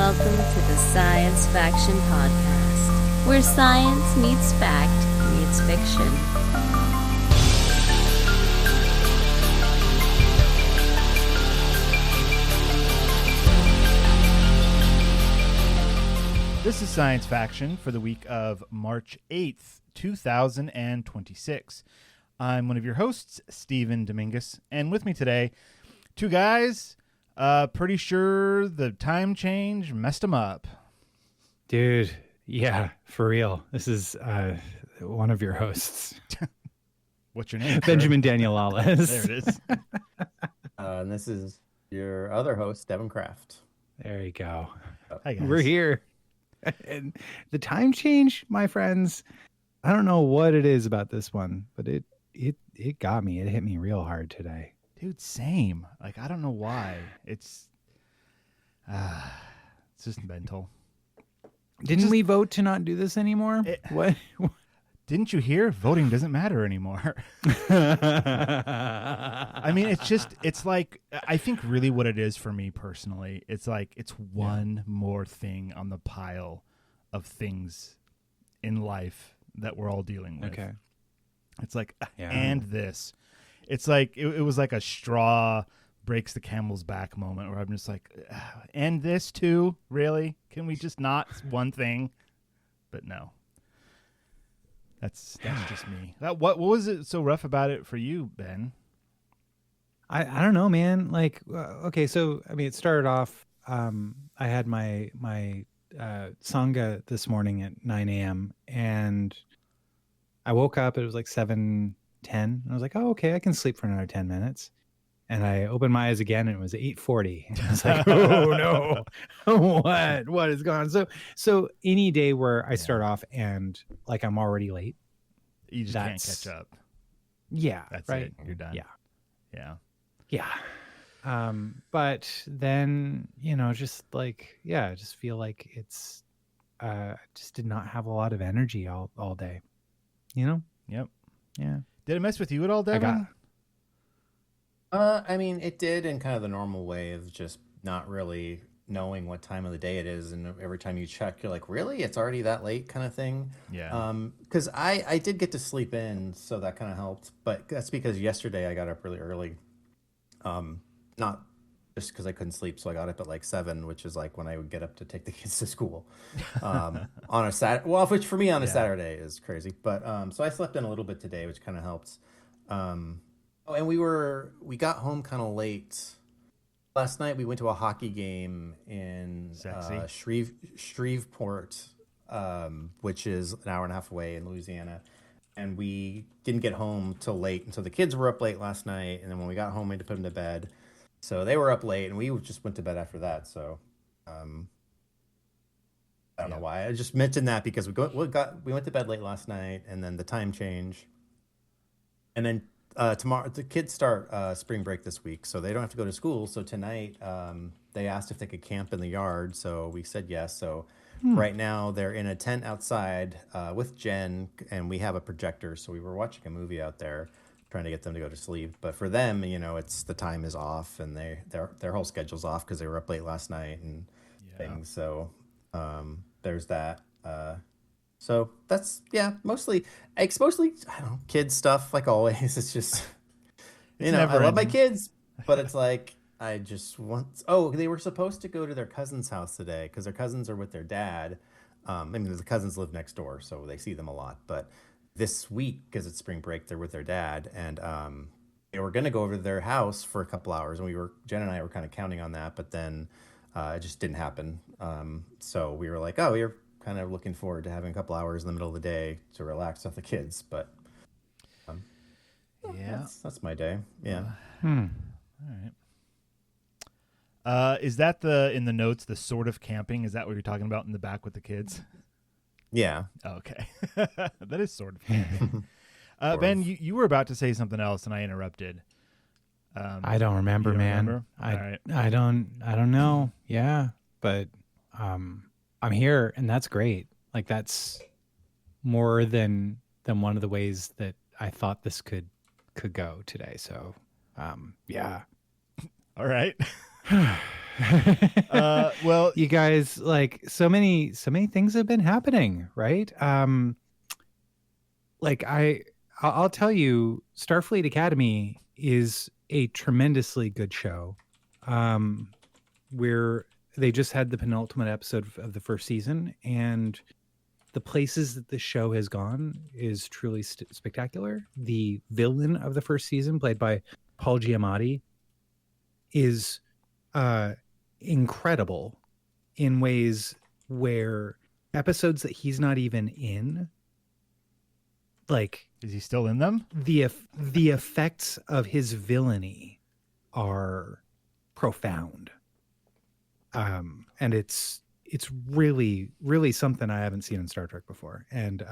welcome to the Science Faction Podcast, where science meets fact meets fiction. This is Science Faction for the week of March 8th, 2026. I'm one of your hosts, Steven Dominguez, and with me today, two guys, pretty sure the time change messed them up. Dude, yeah, for real. This is one of your hosts. What's your name? Benjamin Daniel Lawless. There it is. And this is your other host, Devon Kraft. There you go. Hi, guys. We're here. And the time change, my friends, I don't know what it is about this one, but it got me. It hit me real hard today. Dude, same. Like, I don't know why. It's just mental. Didn't we vote to not do this anymore? What? Didn't you hear? Voting doesn't matter anymore. I mean, it's like, I think really what it is for me personally, it's like, it's one more thing on the pile of things in life that we're all dealing with. Okay. It's like, and this. It's like, it was like a straw breaks the camel's back moment where I'm just like, and this too? Really? Can we just not one thing? But no. That's just me. What was it so rough about it for you, Ben? I don't know, man. Like, okay, so I mean, it started off. I had my sangha this morning at 9 a.m. and I woke up. It was like 7:10. And I was like, oh, okay, I can sleep for another 10 minutes. And I opened my eyes again, and it was 8:40. I was like, oh no, what is going on? So any day where I start off and like I'm already late, you just can't catch up. Yeah, that's right. it. You're done. Yeah. But then just like I just feel like it's just did not have a lot of energy all day. Yep. Yeah. Did it mess with you at all, Devon? I mean, it did in kind of the normal way of just not really knowing what time of the day it is, and every time you check, you're like, really? It's already that late kind of thing? Yeah. Because I did get to sleep in, so that kind of helped, but that's because yesterday I got up really early. Not just because I couldn't sleep, so I got up at like 7, which is like when I would get up to take the kids to school on a Saturday. Well, which for me on a Saturday is crazy, but so I slept in a little bit today, which kind of helps. And we got home kind of late last night. We went to a hockey game in Shreveport, which is an hour and a half away in Louisiana. And we didn't get home till late. And so the kids were up late last night. And then when we got home, we had to put them to bed. So they were up late, and we just went to bed after that. So I don't know why. I just mentioned that because we went to bed late last night, and then the time change. And then tomorrow, the kids start spring break this week, so they don't have to go to school. So tonight, they asked if they could camp in the yard, so we said yes. So right now, they're in a tent outside with Jen, and we have a projector. So we were watching a movie out there, trying to get them to go to sleep. But for them, it's the time is off, and their whole schedule's off because they were up late last night and things. So there's that. So that's mostly I don't know, kids stuff like always. It's just I love my kids, but it's like I just want. Oh, they were supposed to go to their cousin's house today because their cousins are with their dad. I mean, the cousins live next door, so they see them a lot. But this week, because it's spring break, they're with their dad, and they were gonna go over to their house for a couple hours, and Jen and I were kind of counting on that, but then it just didn't happen. So we were like, oh, we're kind of looking forward to having a couple hours in the middle of the day to relax with the kids, but that's my day. All right. Is that in the notes, the sort of camping? Is that what you're talking about in the back with the kids? Yeah. Okay. That is sort of camping. Ben, you were about to say something else and I interrupted. I don't remember, man. Remember? I don't know. Yeah. But I'm here, and that's great. Like, that's more than one of the ways that I thought this could go today. So, yeah. All right. Well, you guys, like, so many things have been happening, right? Like I'll tell you, Starfleet Academy is a tremendously good show. Where they just had the penultimate episode of the first season, and the places that the show has gone is truly spectacular. The villain of the first season, played by Paul Giamatti, is incredible in ways where episodes that he's not even in, like, is he still in them? the effects of his villainy are profound. And it's really, really something I haven't seen in Star Trek before. And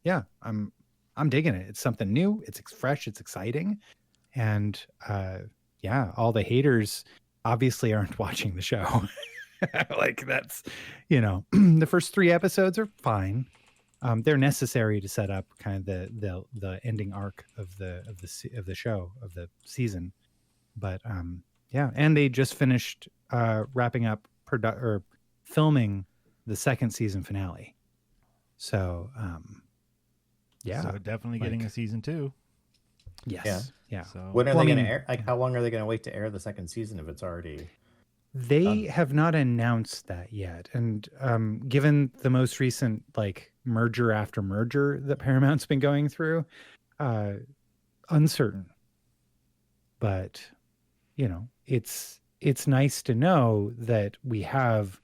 yeah, I'm digging it. It's something new. It's fresh. It's exciting. And yeah, all the haters obviously aren't watching the show. Like, that's, the first 3 episodes are fine. They're necessary to set up kind of the ending arc of the show, of the season. But yeah, and they just finished wrapping up filming the second season finale. So yeah, so definitely getting a season 2. Yes. Yeah. So When are they going to air? Like, how long are they going to wait to air the second season if it's already? They have not announced that yet. And given the most recent, like, merger after merger that Paramount's been going through, uncertain. But, it's nice to know that we have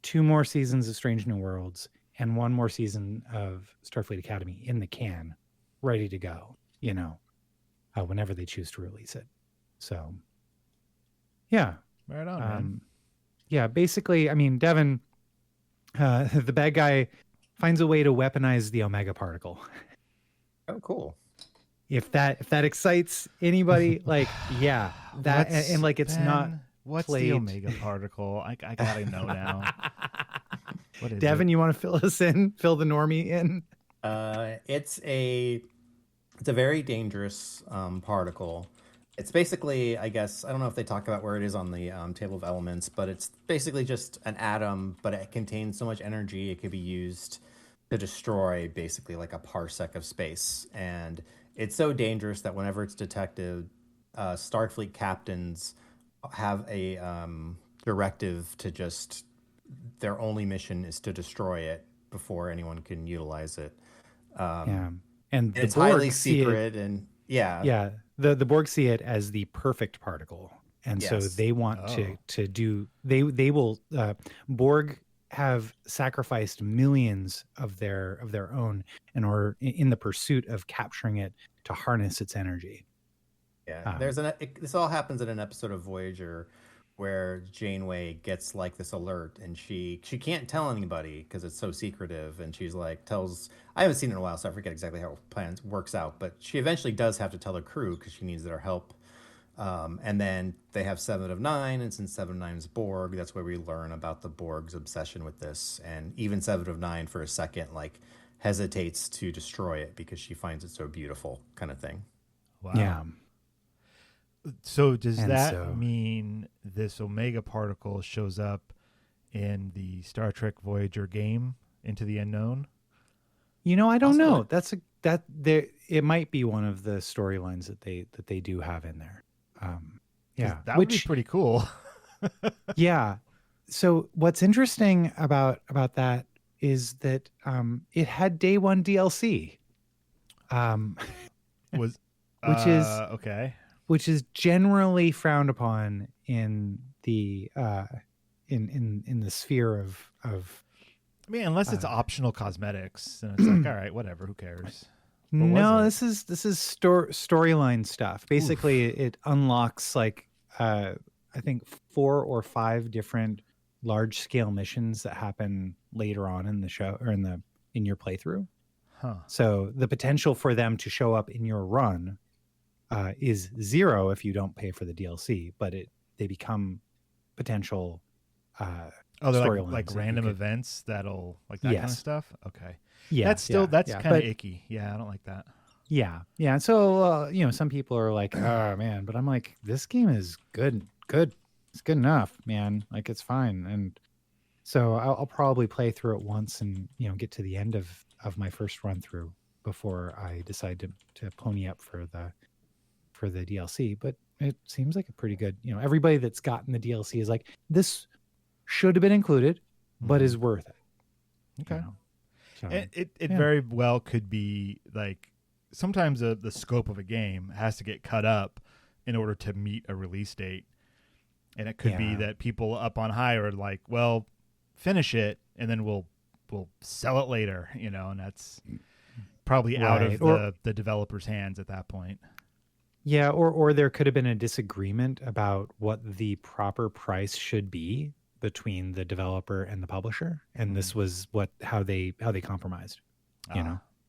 2 more seasons of Strange New Worlds and 1 more season of Starfleet Academy in the can, ready to go, whenever they choose to release it. So, yeah. Right on, man. Yeah, basically, I mean, Devon, the bad guy, finds a way to weaponize the Omega particle. Oh, cool. If that excites anybody, like, yeah, that and like, it's not. What's played. the Omega particle? I gotta know now. What is Devon, it? you want to fill us in? Fill the normie in? It's a very dangerous particle. It's basically, I guess, I don't know if they talk about where it is on the table of elements, but it's basically just an atom, but it contains so much energy it could be used to destroy basically like a parsec of space. And it's so dangerous that whenever it's detected, Starfleet captains have a directive to just, their only mission is to destroy it before anyone can utilize it. Yeah, and the it's Borg highly see secret, and yeah, the Borg see it as the perfect particle, and so Yes. they want to do. They will. Borg have sacrificed millions of their own in the pursuit of capturing it to harness its energy. Yeah, this all happens in an episode of Voyager where Janeway gets like this alert, and she can't tell anybody because it's so secretive, and she's like I haven't seen it in a while, so I forget exactly how it works out, but she eventually does have to tell her crew because she needs their help. And then they have 7 of 9, and since 7 of 9 is Borg, that's where we learn about the Borg's obsession with this. And even 7 of 9 for a second like hesitates to destroy it because she finds it so beautiful, kind of thing. Wow. Yeah. So does that mean this Omega particle shows up in the Star Trek Voyager game, Into the Unknown? I don't know. It might be one of the storylines that they do have in there. Yeah, that would be pretty cool. Yeah. So what's interesting about that is that it had day 1 DLC. Which is okay. Which is generally frowned upon in the in the sphere of. I mean, unless it's optional cosmetics, and it's like, all right, whatever, who cares? No, this is storyline stuff. Basically, it unlocks like I think 4 or 5 different large scale missions that happen later on in the show or in your playthrough. Huh. So the potential for them to show up in your run is 0 if you don't pay for the DLC, but they become potential. They're like random events that'll like that kind of stuff. Okay. Yeah, that's kind of icky. Yeah, I don't like that. Yeah. So some people are like, oh man, but I'm like, this game is good. It's good enough, man. Like it's fine. And so I'll probably play through it once and get to the end of my first run through before I decide to pony up for the DLC. But it seems like a pretty good. Everybody that's gotten the DLC is like, this should have been included, but is worth it. Okay. So, it very well could be like sometimes the scope of a game has to get cut up in order to meet a release date. And it could be that people up on high are like, well, finish it and then we'll sell it later, and that's probably out of the developer's hands at that point. Yeah, or there could have been a disagreement about what the proper price should be between the developer and the publisher, and this was how they compromised.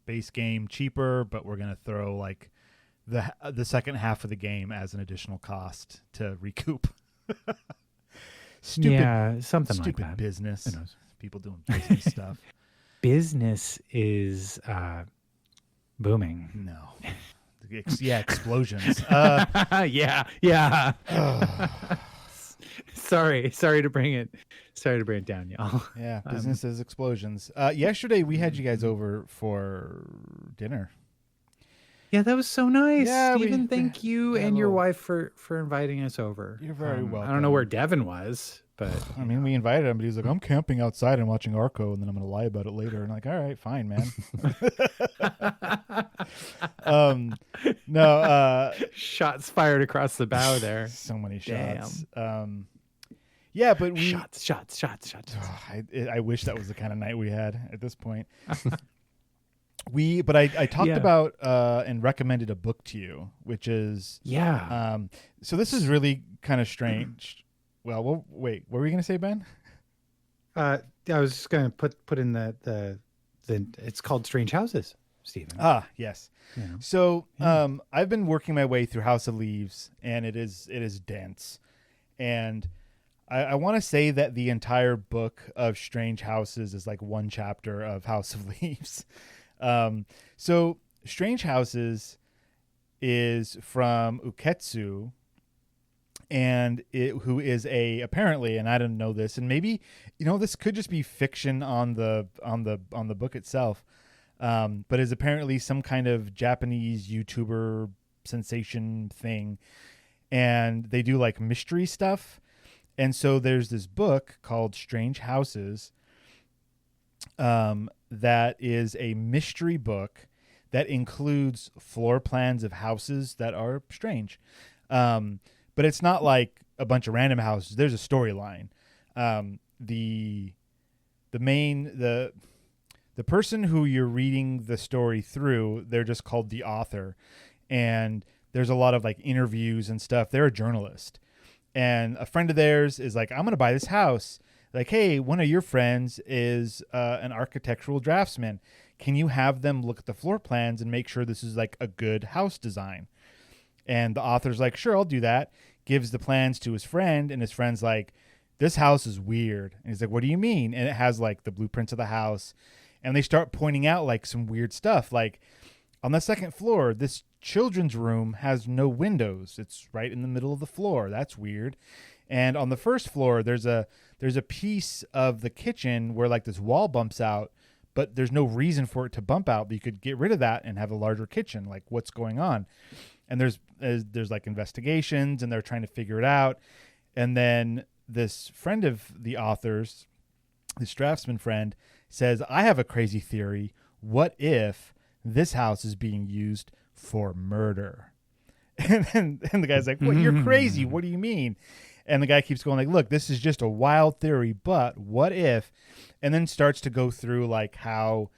Base game cheaper, but we're gonna throw like the second half of the game as an additional cost to recoup. Something like that. Business. Who knows? People doing business stuff. Business is booming. No. Explosions. Yeah. Sorry to bring it down, y'all. Yeah, business is explosions. Yesterday we had you guys over for dinner. Yeah, that was so nice. Yeah, Stephen, thank you and your wife for inviting us over. You're very welcome. I don't know where Devon was, but I mean, we invited him, but he was like, I'm camping outside and watching Arco, and then I'm going to lie about it later. And I'm like, all right, fine, man. No. Shots fired across the bow there. So many shots. Damn. Yeah, but we... Shots. I wish that was the kind of night we had at this point. I talked about and recommended a book to you, which is... Yeah. So this is really kind of strange. Well, wait, what were you going to say, Ben? I was just going to put in the it's called Strange Houses, Stephen. Ah, yes. Yeah. So I've been working my way through House of Leaves, and it is dense. And I want to say that the entire book of Strange Houses is like one chapter of House of Leaves. So Strange Houses is from Uketsu, and who is apparently, and I didn't know this, and maybe this could just be fiction on the book itself, but is apparently some kind of Japanese YouTuber sensation thing, and they do like mystery stuff, and so there's this book called Strange Houses, that is a mystery book that includes floor plans of houses that are strange. But it's not like a bunch of random houses. There's a storyline. The person who you're reading the story through, they're just called the author. And there's a lot of like interviews and stuff. They're a journalist. And a friend of theirs is like, I'm going to buy this house. Like, hey, one of your friends is an architectural draftsman. Can you have them look at the floor plans and make sure this is like a good house design? And the author's like, sure, I'll do that. Gives the plans to his friend, and his friend's like, this house is weird. And he's like, what do you mean? And it has like the blueprints of the house. And they start pointing out like some weird stuff. Like on the second floor, this children's room has no windows. It's right in the middle of the floor. That's weird. And on the first floor, there's a piece of the kitchen where like this wall bumps out, but there's no reason for it to bump out. But you could get rid of that and have a larger kitchen. Like, what's going on? And there's like investigations, and they're trying to figure it out. And then this friend of the author's, this draftsman friend, says, I have a crazy theory. What if this house is being used for murder? And the guy's like, well, you're crazy. What do you mean? And the guy keeps going like, look, this is just a wild theory, but what if? And then starts to go through like how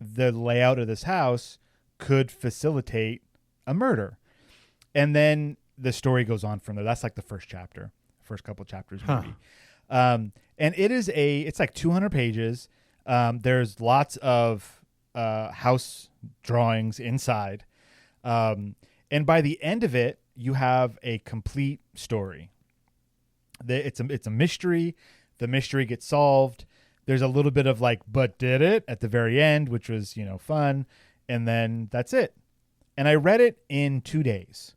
the layout of this house could facilitate a murder. And then the story goes on from there. That's like the first chapter, first couple chapters maybe. And it's like 200 pages. There's lots of house drawings inside. And by the end of it, you have a complete story. It's a mystery. The mystery gets solved. There's a little bit of like, but did it at the very end, which was, fun. And then that's it. And I read it in 2 days.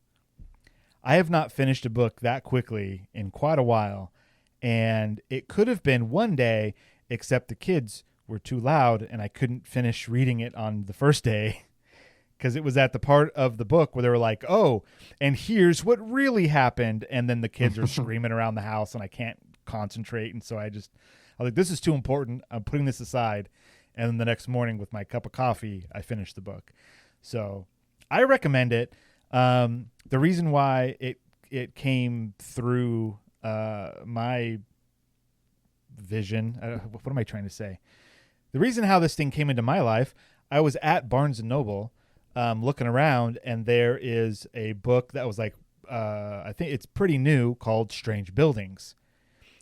I have not finished a book that quickly in quite a while. And it could have been one day, except the kids were too loud and I couldn't finish reading it on the first day because it was at the part of the book where they were like, oh, and here's what really happened. And then the kids are screaming around the house and I can't concentrate. And so I was like, this is too important. I'm putting this aside. And then the next morning with my cup of coffee, I finished the book. So I recommend it. The reason why it came through my vision, what am I trying to say? The reason how this thing came into my life, I was at Barnes & Noble looking around, and there is a book that was like, I think it's pretty new, called Strange Buildings.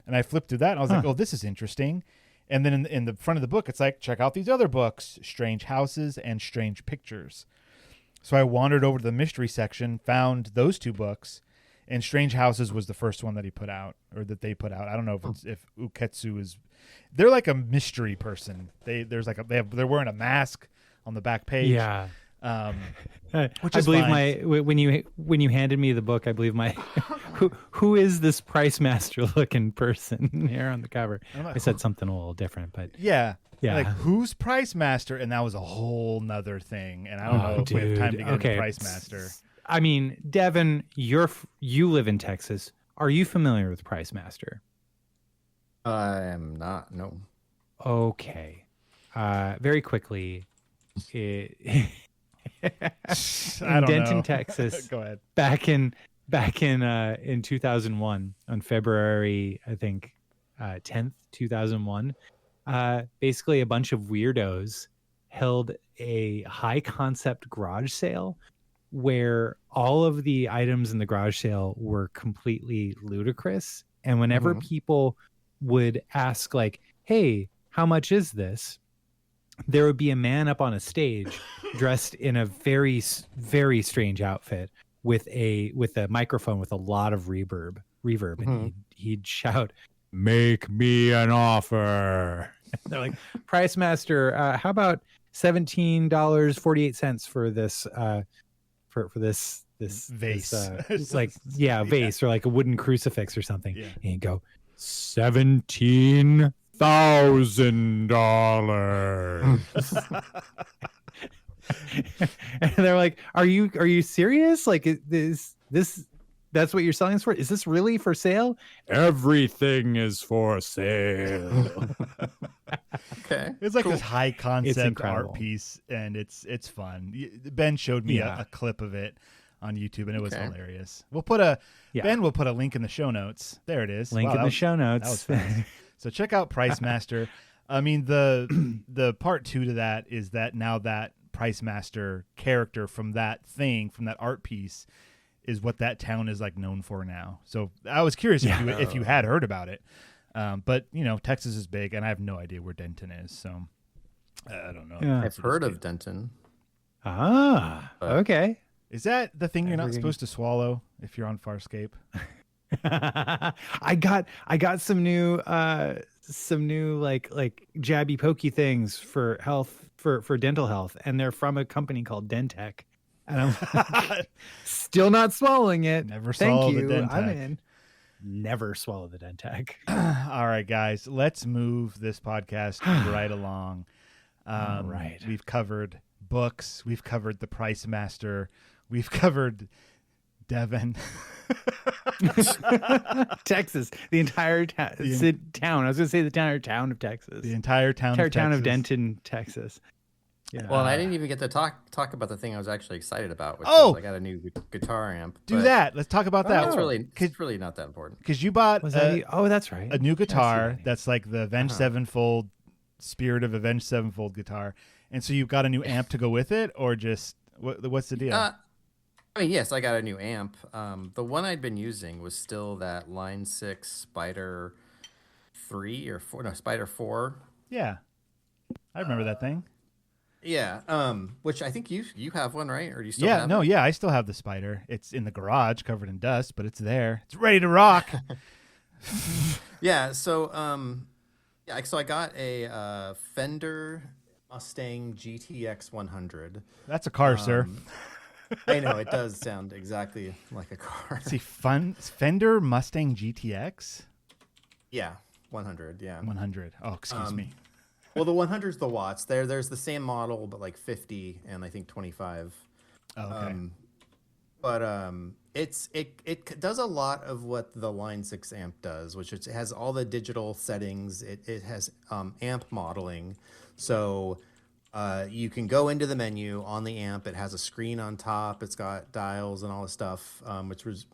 And I flipped through that, and I was like, oh, this is interesting. And then in the front of the book, it's like, check out these other books, Strange Houses and Strange Pictures. So I wandered over to the mystery section, found those two books, and Strange Houses was the first one that he put out, or that they put out. I don't know if Uketsu is. They're like a mystery person. They're wearing a mask on the back page. Yeah. Which I is believe fine. when you handed me the book, I believe who is this Price Master looking person here on the cover? I said something a little different, but yeah. Yeah. Like, who's Price Master? And that was a whole nother thing. And I don't know if we have time to get into Price Master. I mean, Devon, you live in Texas. Are you familiar with Price Master? I am not. No. Okay. Very quickly. In Denton, Texas. Go ahead. Back in 2001, on February, I think 10th, 2001. Basically a bunch of weirdos held a high concept garage sale where all of the items in the garage sale were completely ludicrous. And whenever people would ask like, hey, how much is this? There would be a man up on a stage dressed in a very, very strange outfit with a microphone with a lot of reverb. And he'd shout, make me an offer. And they're like, Price Master, how about $17.48 for this for this vase? It's like vase or like a wooden crucifix or something. Yeah. And you go $17,000. And they're like, are you serious? Like, is this that's what you're selling this for? Is this really for sale? Everything is for sale. Okay. It's like Cool. this high concept incredible. art piece, and it's fun. Ben showed me a clip of it on YouTube, and it was hilarious. Ben will put a link in the show notes. There it is. Link in the show notes. That was fast. So check out Price Master. I mean, the part 2 to that is that now that Price Master character from that art piece is what that town is like known for now. So I was curious if you had heard about it. But Texas is big, and I have no idea where Denton is. So I don't know. Yeah. I've heard of Denton. Okay. Is that the thing you're not supposed to swallow if you're on Farscape? I got some new like jabby pokey things for health for dental health, and they're from a company called Dentech. And I'm like, still not swallowing it. Never swallow the Dentech. I'm in. Never swallow the Dentech. All right, guys, let's move this podcast right along. All right. We've covered books. We've covered the Price Master. We've covered Devon. Texas. The entire town. I was going to say the entire town of Texas. The entire town of Denton, Texas. Yeah. Well, I didn't even get to talk about the thing I was actually excited about, which is I got a new guitar amp. Do that. Let's talk about that. It's really not that important. Because you bought that's right. a new guitar that's like the Avenged Sevenfold Spirit of Avenged Sevenfold guitar. And so you got a new amp to go with it, or just what's the deal? I mean, yes, I got a new amp. The one I'd been using was still that Line 6 Spider 3 or 4. No, Spider 4. Yeah. I remember that thing. Yeah, which I think you have one, right? Or do you still have it? I still have the Spider. It's in the garage covered in dust, but it's there. It's ready to rock. Yeah, so I got a Fender Mustang GTX 100. That's a car, sir. I know it does sound exactly like a car. See, Fender Mustang GTX Yeah, 100. Yeah. 100. Oh, excuse me. Well, the 100 is the watts. There's the same model, but like 50 and I think 25. Oh, okay. It does a lot of what the Line 6 amp does, which it has all the digital settings. It has amp modeling, so you can go into the menu on the amp. It has a screen on top. It's got dials and all this stuff, which was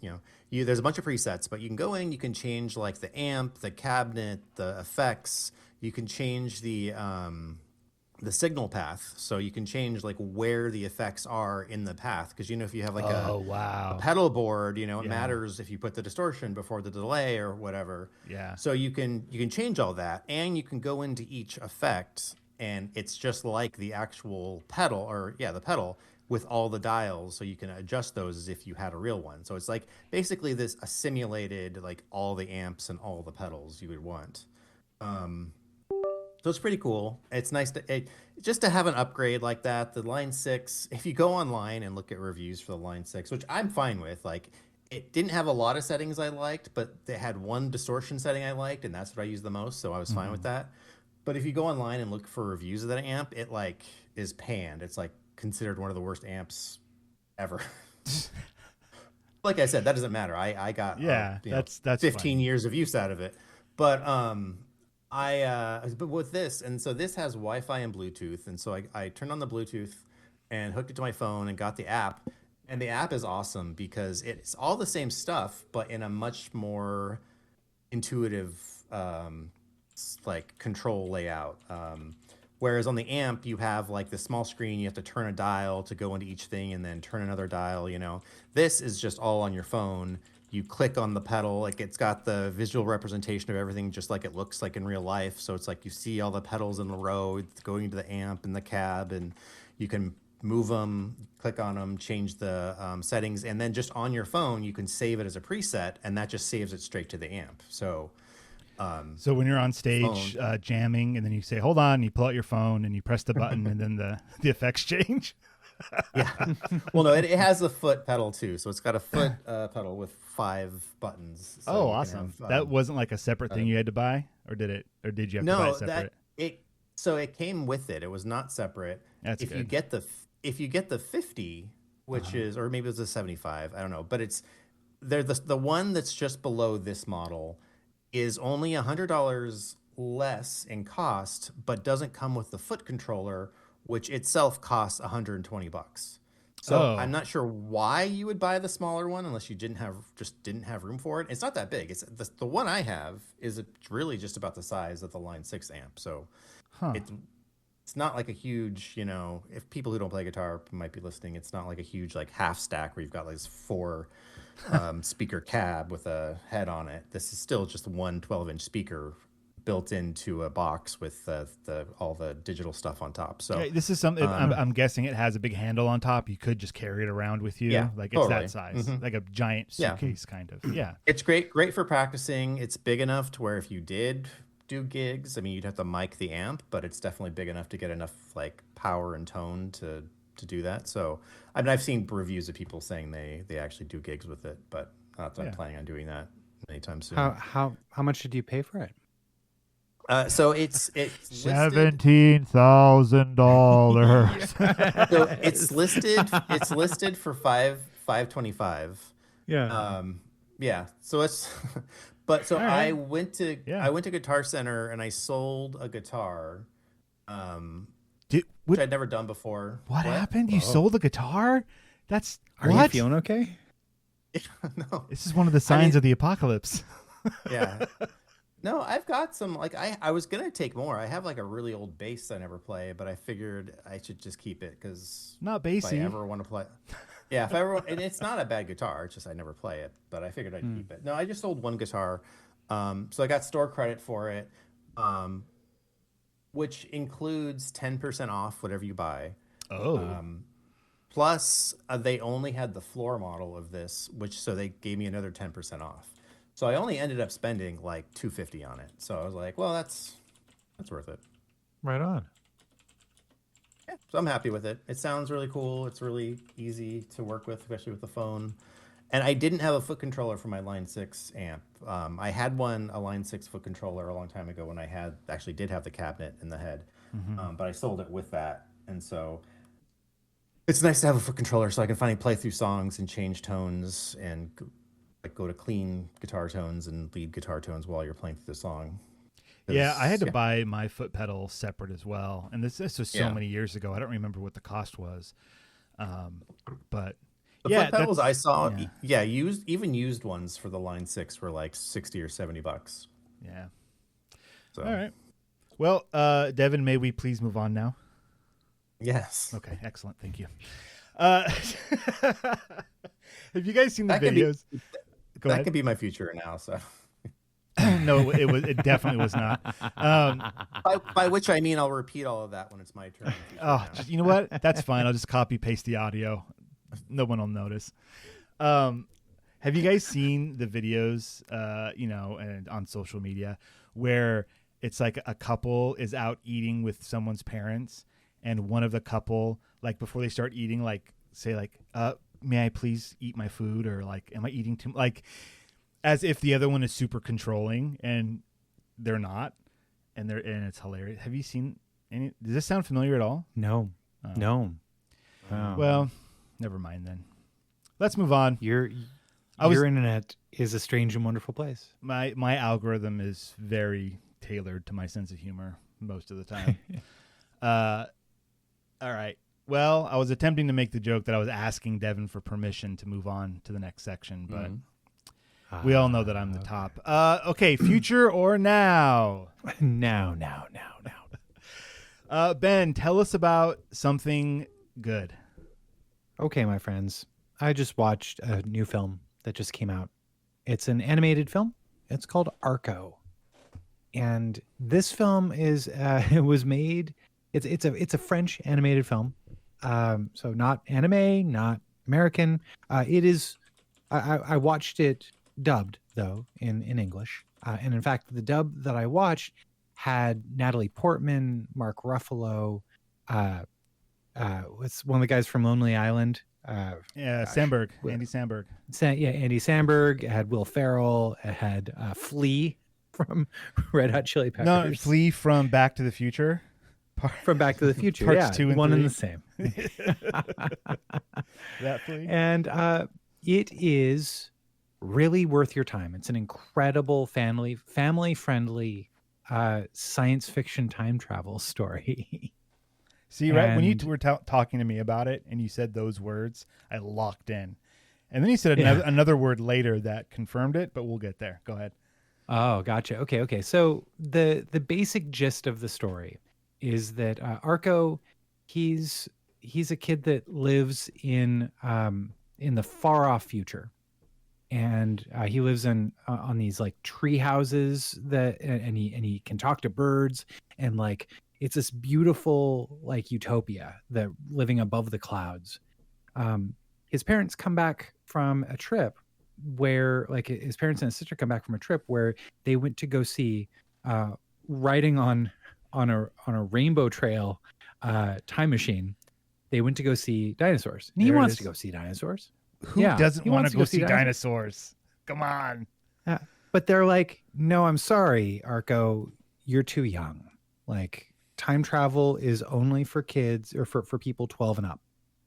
there's a bunch of presets, but you can go in. You can change like the amp, the cabinet, the effects. You can change the signal path, so you can change like where the effects are in the path, because if you have like a pedal board, it matters if you put the distortion before the delay or whatever. Yeah. So you can change all that, and you can go into each effect, and it's just like the actual pedal, or the pedal with all the dials, so you can adjust those as if you had a real one. So it's like basically a simulated like all the amps and all the pedals you would want. So it's pretty cool. It's nice just to have an upgrade like that. The Line 6, if you go online and look at reviews for the Line 6, which I'm fine with, like it didn't have a lot of settings I liked, but they had one distortion setting I liked, and that's what I used the most, so I was fine with that. But if you go online and look for reviews of that amp, it like is panned. It's like considered one of the worst amps ever. Like I said, that doesn't matter. I got that's 15 fine. years of use out of it. But but with this, and so this has Wi-Fi and Bluetooth, and so I turned on the Bluetooth and hooked it to my phone and got the app, and the app is awesome because it's all the same stuff, but in a much more intuitive like control layout. Whereas on the amp, you have like the small screen, you have to turn a dial to go into each thing and then turn another dial, This is just all on your phone. You click on the pedal, like it's got the visual representation of everything just like it looks like in real life. So it's like you see all the pedals in a row going into the amp and the cab, and you can move them, click on them, change the settings, and then just on your phone, you can save it as a preset, and that just saves it straight to the amp. So so when you're on stage jamming, and then you say, hold on, you pull out your phone and you press the button and then the effects change. Yeah. Well, no, it has a foot pedal too. So it's got a foot pedal with 5 buttons. So awesome. That wasn't like a separate thing you had to buy, or did it? Or did you have to buy it separate? So it came with it. It was not separate. That's if good. You get the 50, which is, or maybe it was a 75, I don't know, but it's the one that's just below this model is only $100 less in cost, but doesn't come with the foot controller, which itself costs $120. So I'm not sure why you would buy the smaller one unless you didn't have room for it. It's not that big. It's the one I have is really just about the size of the Line 6 amp. So it's not like a huge, if people who don't play guitar might be listening, it's not like a huge like half stack where you've got like this 4 speaker cab with a head on it. This is still just one 12-inch speaker built into a box with all the digital stuff on top. So this is something I'm guessing it has a big handle on top. You could just carry it around with you. Yeah, like totally. It's that size, like a giant suitcase kind of. Yeah. It's great for practicing. It's big enough to where if you did do gigs, I mean, you'd have to mic the amp, but it's definitely big enough to get enough like power and tone to do that. So I mean, I've seen reviews of people saying they actually do gigs with it, but not that I'm planning on doing that anytime soon. How much did you pay for it? So it's $17,000. So it's listed for $525. Yeah. Yeah. So it's but so right. I went to Guitar Center and I sold a guitar. Which I'd never done before. What happened? You sold the guitar? Are you feeling okay? No. This is one of the signs of the apocalypse. Yeah. No, I've got some, like, I was going to take more. I have, like, a really old bass I never play, but I figured I should just keep it because not bassy. If I ever want to play. Yeah, if I ever, and it's not a bad guitar, it's just I never play it, but I figured I'd keep it. No, I just sold one guitar. So I got store credit for it, which includes 10% off whatever you buy. Plus, they only had the floor model of this, so they gave me another 10% off. So I only ended up spending like $250 on it. So I was like, well, that's worth it. Right on. So I'm happy with it. It sounds really cool. It's really easy to work with, especially with the phone. And I didn't have a foot controller for my Line 6 amp. I had a Line 6 foot controller a long time ago when I actually did have the cabinet in the head, but I sold it with that. And so it's nice to have a foot controller so I can finally play through songs and change tones and go to clean guitar tones and lead guitar tones while you're playing through the song. Yeah, I had to buy my foot pedal separate as well. And this was so Yeah. many years ago. I don't remember what the cost was. But The yeah, foot pedals I saw, yeah. used ones for the Line 6 were like $60 or $70. Yeah. So, All right. Well, Devon, may we please move on now? yes. Okay, excellent. Thank you. Have you guys seen the videos? That could be my future now. So, no, it definitely was not. by which I mean I'll repeat all of that when it's my turn. You know what? That's fine. I'll just copy paste the audio. No one will notice. Have you guys seen the videos, and on social media where it's like a couple is out eating with someone's parents, and one of the couple, like before they start eating, like say like, may I please eat my food? Or like, am I eating too, like, as if the other one is super controlling and they're not, and it's hilarious. Have you seen any? Does this sound familiar at all? No. No. Oh. Well, never mind then. Let's move on. Your internet is a strange and wonderful place. My algorithm is very tailored to my sense of humor most of the time. All right. Well, I was attempting to make the joke that I was asking Devon for permission to move on to the next section, but we all know that I'm the top. Okay, future or now? Now. Ben, tell us about something good. Okay, my friends. I just watched a new film that just came out. It's an animated film. It's called Arco. And this film is it was made. It's a French animated film. So not anime, not American. It is. I watched it dubbed though in English. And in fact, the dub that I watched had Natalie Portman, Mark Ruffalo, what's one of the guys from Lonely Island? Samberg, Andy Samberg. Andy Samberg. It had Will Ferrell. It had Flea from Red Hot Chili Peppers. No, Flea from Back to the Future. From Back to the Future. Parts 2 and one 3. and the same. That Flea. And it is really worth your time. It's an incredible family-friendly science fiction time travel story. See, right when you were talking to me about it and you said those words, I locked in. And then you said another word later that confirmed it, but we'll get there. Go ahead. Oh, gotcha. Okay. So the basic gist of the story is that Arco, he's a kid that lives in the far off future, and he lives on these like tree houses and he can talk to birds, and like it's this beautiful like utopia that living above the clouds. His parents come back from a trip where like his parents and his sister come back from a trip where they went to go see riding on a rainbow trail time machine. They went to go see dinosaurs. And he wants to go see dinosaurs. Who doesn't want to go see dinosaurs? Come on. But they're like, no, I'm sorry, Arco, you're too young. Like time travel is only for kids or for people 12 and up.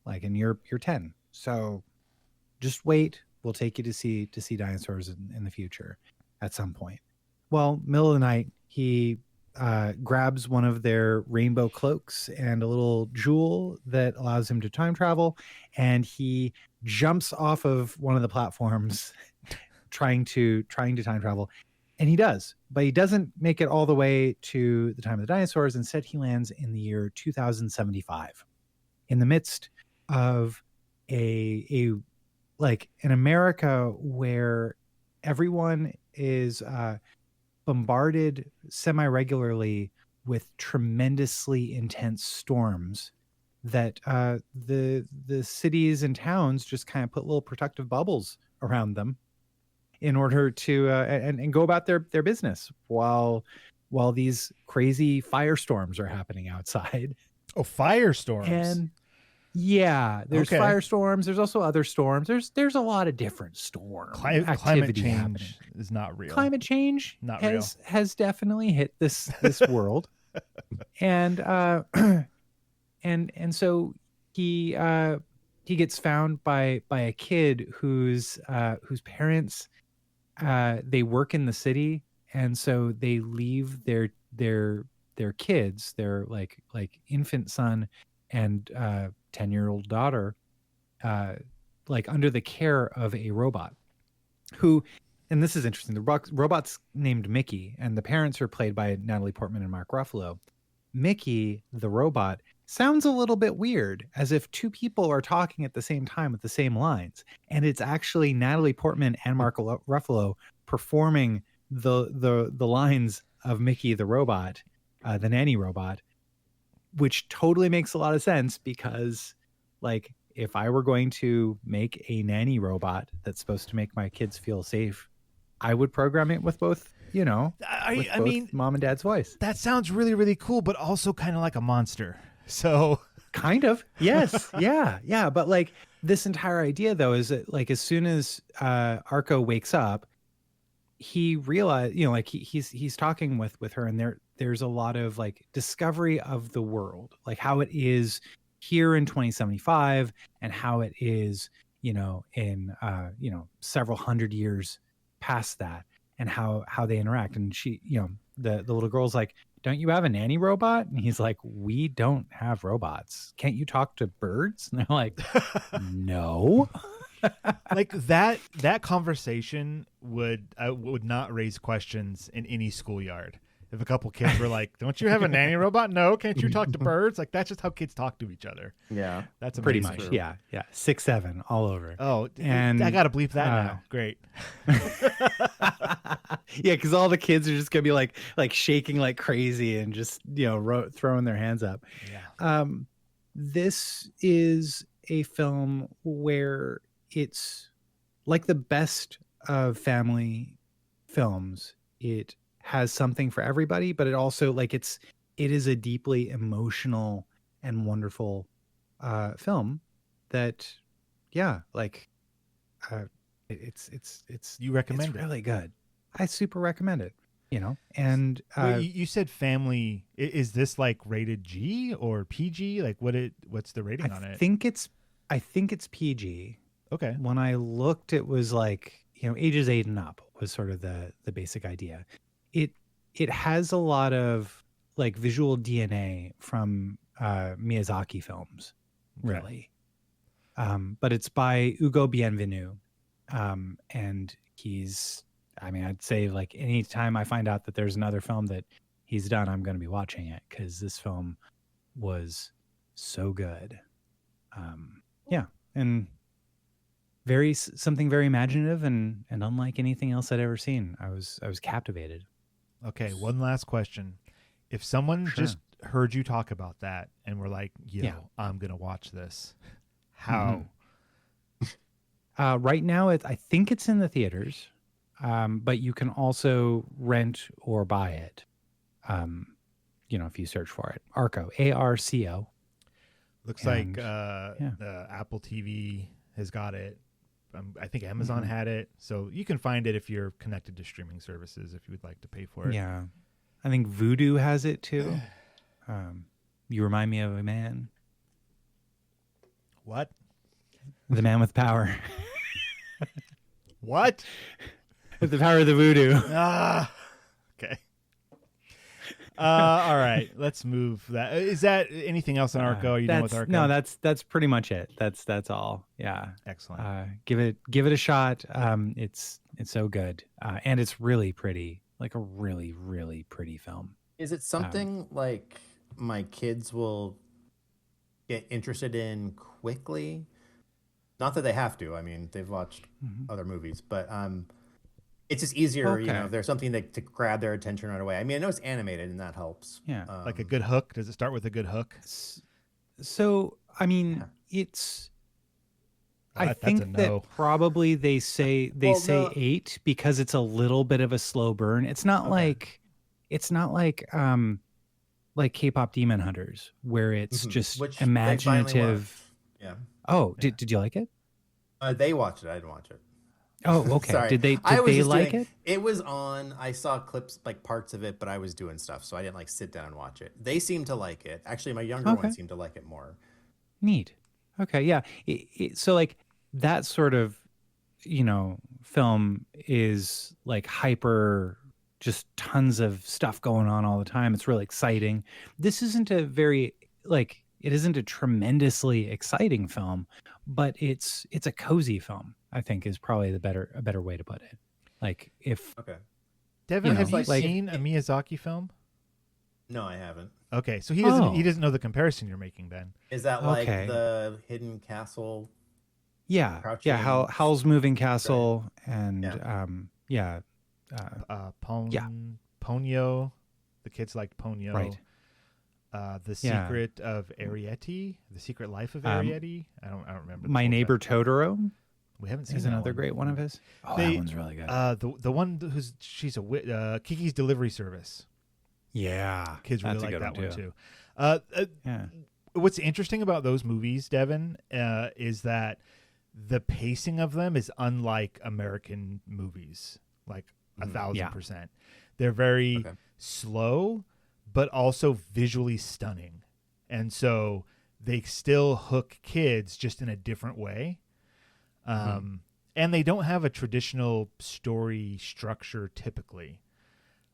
Like, and you're 10. So just wait. We'll take you to see dinosaurs in the future at some point. Well, middle of the night, he grabs one of their rainbow cloaks and a little jewel that allows him to time travel, and he jumps off of one of the platforms trying to time travel, and he does, but he doesn't make it all the way to the time of the dinosaurs. Instead, he lands in the year 2075 in the midst of a like an America where everyone is bombarded semi-regularly with tremendously intense storms that the cities and towns just kind of put little protective bubbles around them in order to and go about their business while these crazy firestorms are happening outside. Oh, firestorms. And yeah, there's Okay. firestorms. There's also other storms. There's a lot of different storm Climate activity change happening. is not real. Climate change Not has definitely hit this world, and and so he gets found by a kid whose parents they work in the city, and so they leave their kids, their like infant son and 10-year-old daughter, like under the care of a robot who, and this is interesting, the robot's named Mickey, and the parents are played by Natalie Portman and Mark Ruffalo. Mickey, the robot, sounds a little bit weird, as if two people are talking at the same time with the same lines, and it's actually Natalie Portman and Mark Ruffalo performing the lines of Mickey the robot, the nanny robot, which totally makes a lot of sense, because like if I were going to make a nanny robot that's supposed to make my kids feel safe, I would program it with both, I mean, mom and dad's voice. That sounds really, really cool, but also kind of like a monster. So kind of, yes. yeah. But like this entire idea though, is that like as soon as Arco wakes up, he realized, like he's talking with her, and there's a lot of like discovery of the world, like how it is here in 2075 and how it is, in several hundred years past that, and how they interact. And she, the little girl's like, don't you have a nanny robot? And he's like, we don't have robots. Can't you talk to birds? And they're like, no. Like that conversation would not raise questions in any schoolyard. If a couple kids were like, don't you have a nanny robot? No. Can't you talk to birds? Like, that's just how kids talk to each other. Yeah. That's pretty amazing. much. Yeah. 6, 7 all over. Oh, and I got to bleep that now. Great. Yeah. Cause all the kids are just gonna be like shaking like crazy and just, throwing their hands up. Yeah. This is a film where it's like the best of family films. It has something for everybody, but it also like it is a deeply emotional and wonderful film that it's You recommend it? Really good. I super recommend it, and you said family. Is this like rated G or PG? Like what's the rating on it? I think it's PG. Okay. When I looked, it was like, ages 8 and up was sort of the basic idea. It has a lot of like visual DNA from Miyazaki films, really. Okay. But it's by Ugo Bienvenu. And I'd say like anytime I find out that there's another film that he's done, I'm going to be watching it, because this film was so good. And something very imaginative and unlike anything else I'd ever seen. I was captivated. Okay, one last question. If someone just heard you talk about that and were like, I'm going to watch this, how? Right now, I think it's in the theaters, but you can also rent or buy it, if you search for it. Arco, ARCO. Looks like the Apple TV has got it. I think Amazon had it, so you can find it if you're connected to streaming services, if you would like to pay for it. Yeah, I think Vudu has it too. You Remind Me of a Man. What? The Man with Power. What? The power of the voodoo. Okay. All right, let's move that. Is that anything else on Arco? Are you done with Arco? No, that's pretty much it. That's all. Yeah. Excellent. Give it a shot. It's so good. And it's really pretty, like a really, really pretty film. Is it something like my kids will get interested in quickly? Not that they have to. I mean, they've watched other movies, but it's just easier, if there's something to grab their attention right away. I mean, I know it's animated, and that helps. Yeah. Like a good hook? Does it start with a good hook? So, I mean, it's... I think that probably they say 8 because it's a little bit of a slow burn. It's not like like K-pop Demon Hunters, where it's Mhm. just Which they finally imaginative. watched. Yeah. Oh, Yeah. did you like it? They watched it. I didn't watch it. Oh, okay. Sorry. I Did was they just like doing it? it was on. I saw clips like parts of it, but I was doing stuff, so I didn't like sit down and watch it. They seemed to like it. Actually, my younger one Okay, seemed to like it more. neat. Okay, yeah. So like that sort of, film is like hyper, just tons of stuff going on all the time. It's really exciting. This isn't a very like it isn't a tremendously exciting film, but it's a cozy film, I think is probably a better way to put it. Like if Okay. Devin, have you like seen a Miyazaki film? No, I haven't. Okay, so Oh. he doesn't know the comparison you're making then. Is that like Okay. the Hidden Castle? yeah, Crouching Howl's Moving Castle and Yeah. Yeah. Ponyo. The kids liked Ponyo. Right. The Yeah. Secret of Arrietty. The Secret Life of Um, Arrietty. I don't remember. My full Neighbor title. Totoro We haven't seen is that another one. great one of his. Oh, They- that one's really good. The one who's she's a Kiki's Delivery Service. Yeah, Kids really that's a like good that one too. Yeah, What's interesting about those movies, Devin, is that the pacing of them is unlike American movies, like 1,000%. They're very slow, but also visually stunning, and so they still hook kids just in a different way. And they don't have a traditional story structure typically.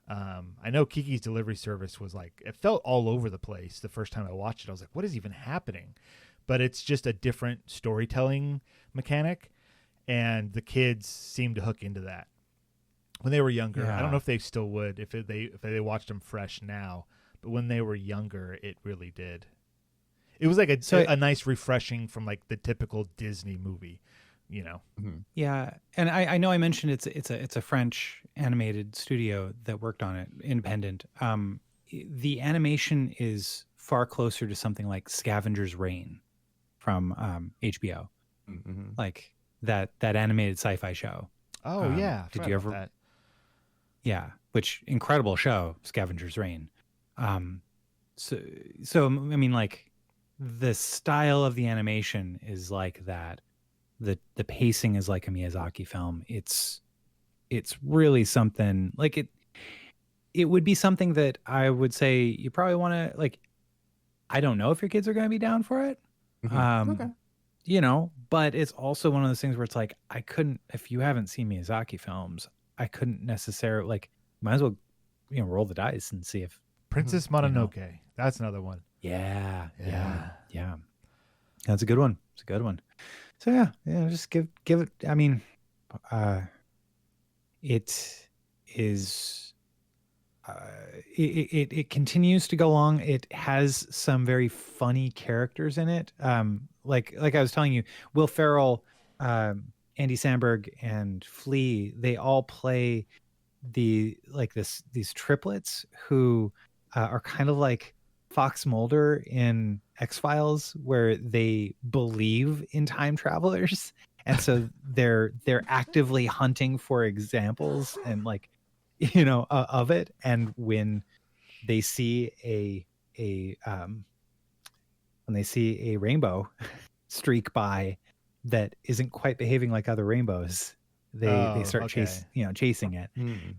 I know Kiki's Delivery Service was like, it felt all over the place the first time I watched it. I was like, what is even happening? But it's just a different storytelling mechanic, and the kids seem to hook into that when they were younger. I don't know if they still would if they watched them fresh now, but when they were younger, it really did. It was like a nice refreshing from like the typical Disney movie, you know. yeah. And I know I mentioned it's a French animated studio that worked on it, independent. The animation is far closer to something like Scavenger's Reign from HBO, like that animated sci-fi show. Oh yeah, I did forgot you about ever? that. Yeah, which incredible show, Scavenger's Reign. So I mean, like the style of the animation is like that. The pacing is like a Miyazaki film. It's really something like it would be something that I would say you probably want to like. I don't know if your kids are going to be down for it. Okay. But it's also one of those things where it's like, I couldn't, if you haven't seen Miyazaki films, I couldn't necessarily like, might as well, roll the dice and see if. Princess Mononoke. That's another one. Yeah. That's a good one. It's a good one. So yeah, just give it. I mean, it is. It continues to go along. It has some very funny characters in it. Like I was telling you, Will Ferrell, Andy Samberg, and Flea, they all play these triplets who are kind of like Fox Mulder in X-Files, where they believe in time travelers, and so they're actively hunting for examples and like of it. And when they see when they see a rainbow streak by that isn't quite behaving like other rainbows, they start chasing it.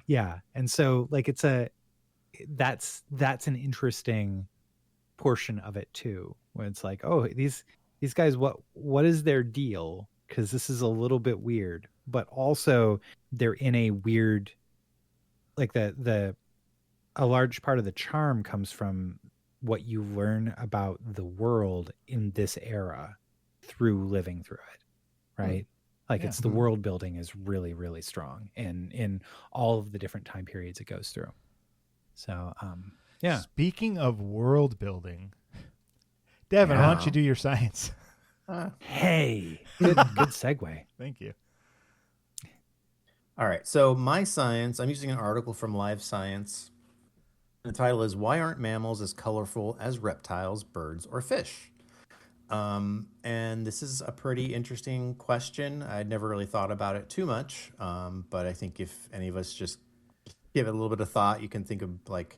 Yeah. And so like that's an interesting portion of it too, when it's like, oh, these guys, what is their deal? Because this is a little bit weird, but also they're in a weird, like a large part of the charm comes from what you learn about the world in this era through living through it, right? Like it's the world building is really, really strong in all of the different time periods it goes through. So, yeah. Speaking of world building, Devin, why don't you do your science? Hey, good segue. Thank you. All right. So my science, I'm using an article from Live Science. The title is "Why Aren't Mammals as Colorful as Reptiles, Birds, or Fish?" And this is a pretty interesting question. I'd never really thought about it too much, but I think if any of us just give it a little bit of thought, you can think of like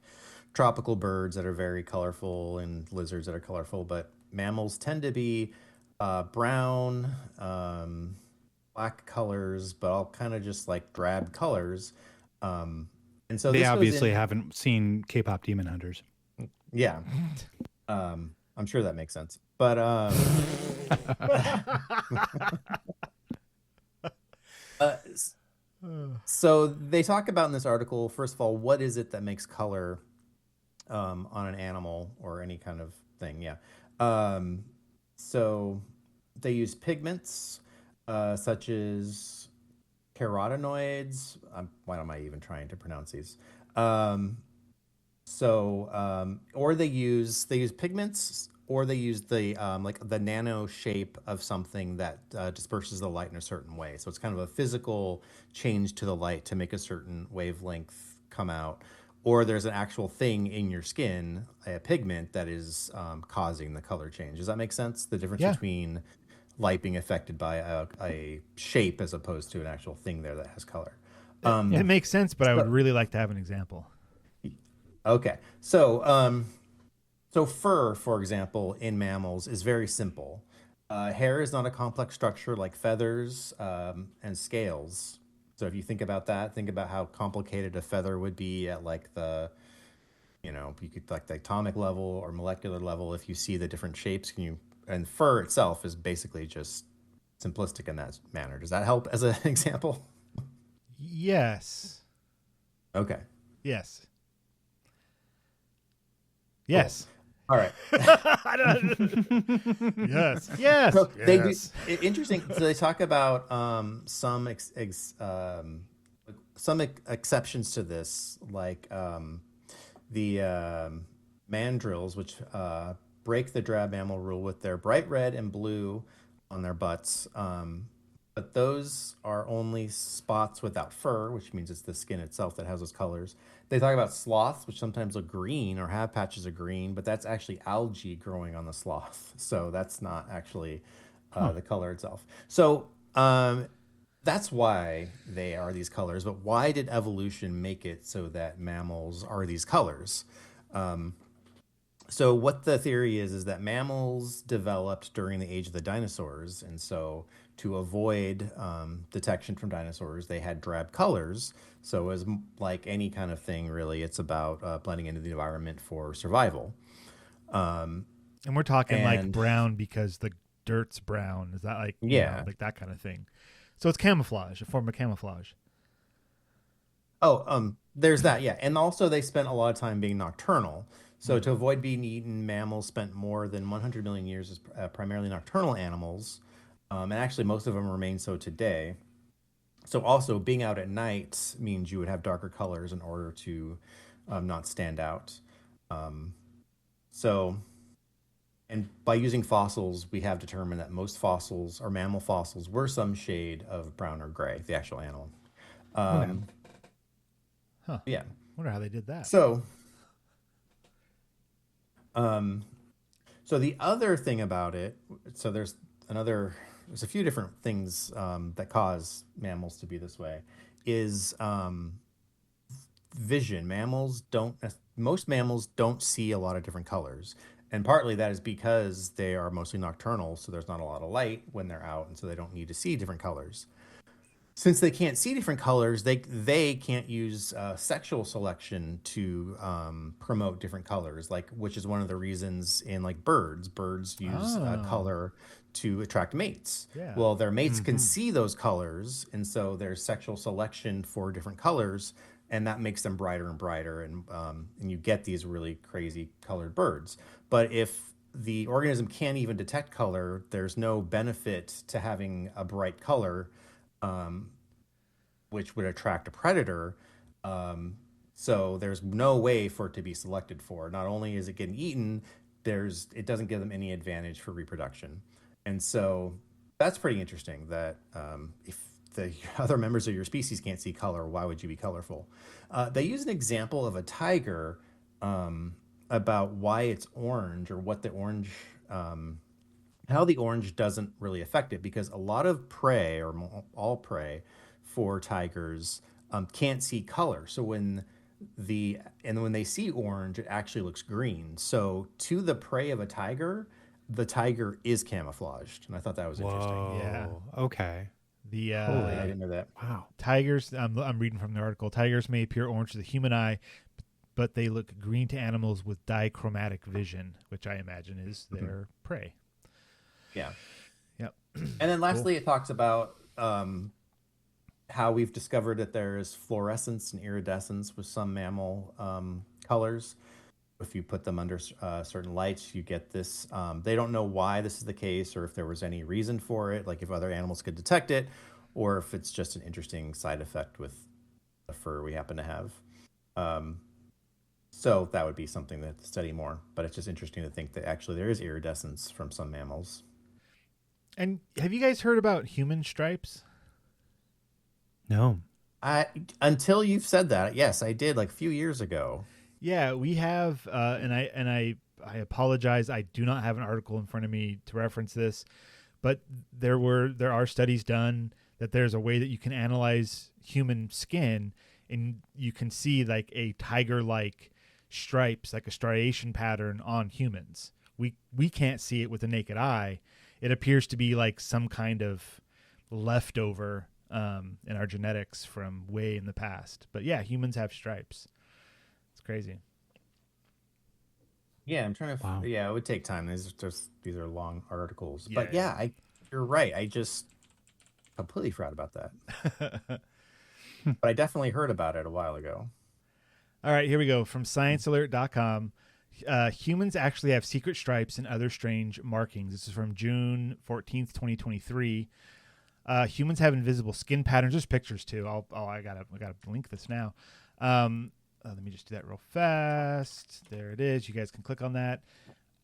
tropical birds that are very colorful and lizards that are colorful, but mammals tend to be brown, black colors, but all kind of just like drab colors. And so They this goes obviously in, haven't seen K-pop Demon Hunters. yeah. I'm sure that makes sense. But so they talk about in this article, first of all, what is it that makes color on an animal or any kind of thing? Yeah. So they use pigments such as carotenoids. Why am I even trying to pronounce these? Or they use pigments, or they use the like the nano shape of something that disperses the light in a certain way. So it's kind of a physical change to the light to make a certain wavelength come out. Or there's an actual thing in your skin, a pigment that is causing the color change. Does that make sense? The difference between light being affected by a shape as opposed to an actual thing there that has color. It makes sense, but I would really like to have an example. Okay. So fur, for example, in mammals is very simple. Hair is not a complex structure like feathers and scales. So if you think about that, think about how complicated a feather would be at like the, you could like the atomic level or molecular level. If you see the different shapes, and fur itself is basically just simplistic in that manner. Does that help as an example? Yes. Okay. Yes. Yes. All right. Yes. Yes. So yes. they do, interesting. So they talk about some exceptions to this, like the mandrills, which break the drab mammal rule with their bright red and blue on their butts. But those are only spots without fur, which means it's the skin itself that has those colors. They talk about sloths, which sometimes look green or have patches of green, but that's actually algae growing on the sloth. So that's not actually the color itself. So that's why they are these colors. But why did evolution make it so that mammals are these colors? So what the theory is that mammals developed during the age of the dinosaurs. And so to avoid detection from dinosaurs, they had drab colors. So as like any kind of thing, really, it's about blending into the environment for survival. And we're talking like brown because the dirt's brown. Is that like, like that kind of thing? So it's camouflage, a form of camouflage. Oh, there's that. Yeah. And also they spent a lot of time being nocturnal. So to avoid being eaten, mammals spent more than 100 million years as primarily nocturnal animals. And actually, most of them remain so today. So also, being out at night means you would have darker colors in order to not stand out. And by using fossils, we have determined that most fossils, or mammal fossils, were some shade of brown or gray, the actual animal. Yeah. Wonder how they did that. So the other thing about it, so there's a few different things that cause mammals to be this way, is vision. Most mammals don't see a lot of different colors. And partly that is because they are mostly nocturnal, so there's not a lot of light when they're out, and so they don't need to see different colors. Since they can't see different colors, they can't use sexual selection to promote different colors, which is one of the reasons in like birds. Birds use color to attract mates. Yeah. Well, their mates can see those colors, and so there's sexual selection for different colors, and that makes them brighter and brighter, and you get these really crazy colored birds. But if the organism can't even detect color, there's no benefit to having a bright color, which would attract a predator. So there's no way for it to be selected for. Not only is it getting eaten, it doesn't give them any advantage for reproduction. And so that's pretty interesting that if the other members of your species can't see color, why would you be colorful? They use an example of a tiger about why it's orange, or what the orange, how the orange doesn't really affect it, because a lot of prey, or all prey for tigers, can't see color. So when and when they see orange, it actually looks green. So to the prey of a tiger, the tiger is camouflaged, and I thought that was interesting. Yeah. Okay. The Holy. I didn't know that. Wow. tigers, I'm reading from the article, tigers may appear orange to the human eye, but they look green to animals with dichromatic vision, which I imagine is their prey. Yeah. Yep. And then lastly, it talks about how we've discovered that there's fluorescence and iridescence with some mammal colors. If you put them under certain lights, you get this. They don't know why this is the case, or if there was any reason for it, like if other animals could detect it, or if it's just an interesting side effect with the fur we happen to have. So that would be something to study more. But it's just interesting to think that actually there is iridescence from some mammals. And have you guys heard about human stripes? No. Until you've said that, yes, I did like a few years ago. Yeah, we have, and I apologize. I do not have an article in front of me to reference this, but there are studies done that there's a way that you can analyze human skin, and you can see like a tiger-like stripes, like a striation pattern on humans. We can't see it with the naked eye. It appears to be like some kind of leftover in our genetics from way in the past. But yeah, humans have stripes. It's crazy. Yeah, I'm trying to. Wow. Yeah, it would take time. These are long articles, Yeah, but yeah, you're right. I just completely forgot about that. But I definitely heard about it a while ago. All right, here we go. From ScienceAlert.com. Humans actually have secret stripes and other strange markings. This is from June 14th, 2023. Humans have invisible skin patterns. There's pictures too. I gotta link this now. Let me just do that real fast. There it is. You guys can click on that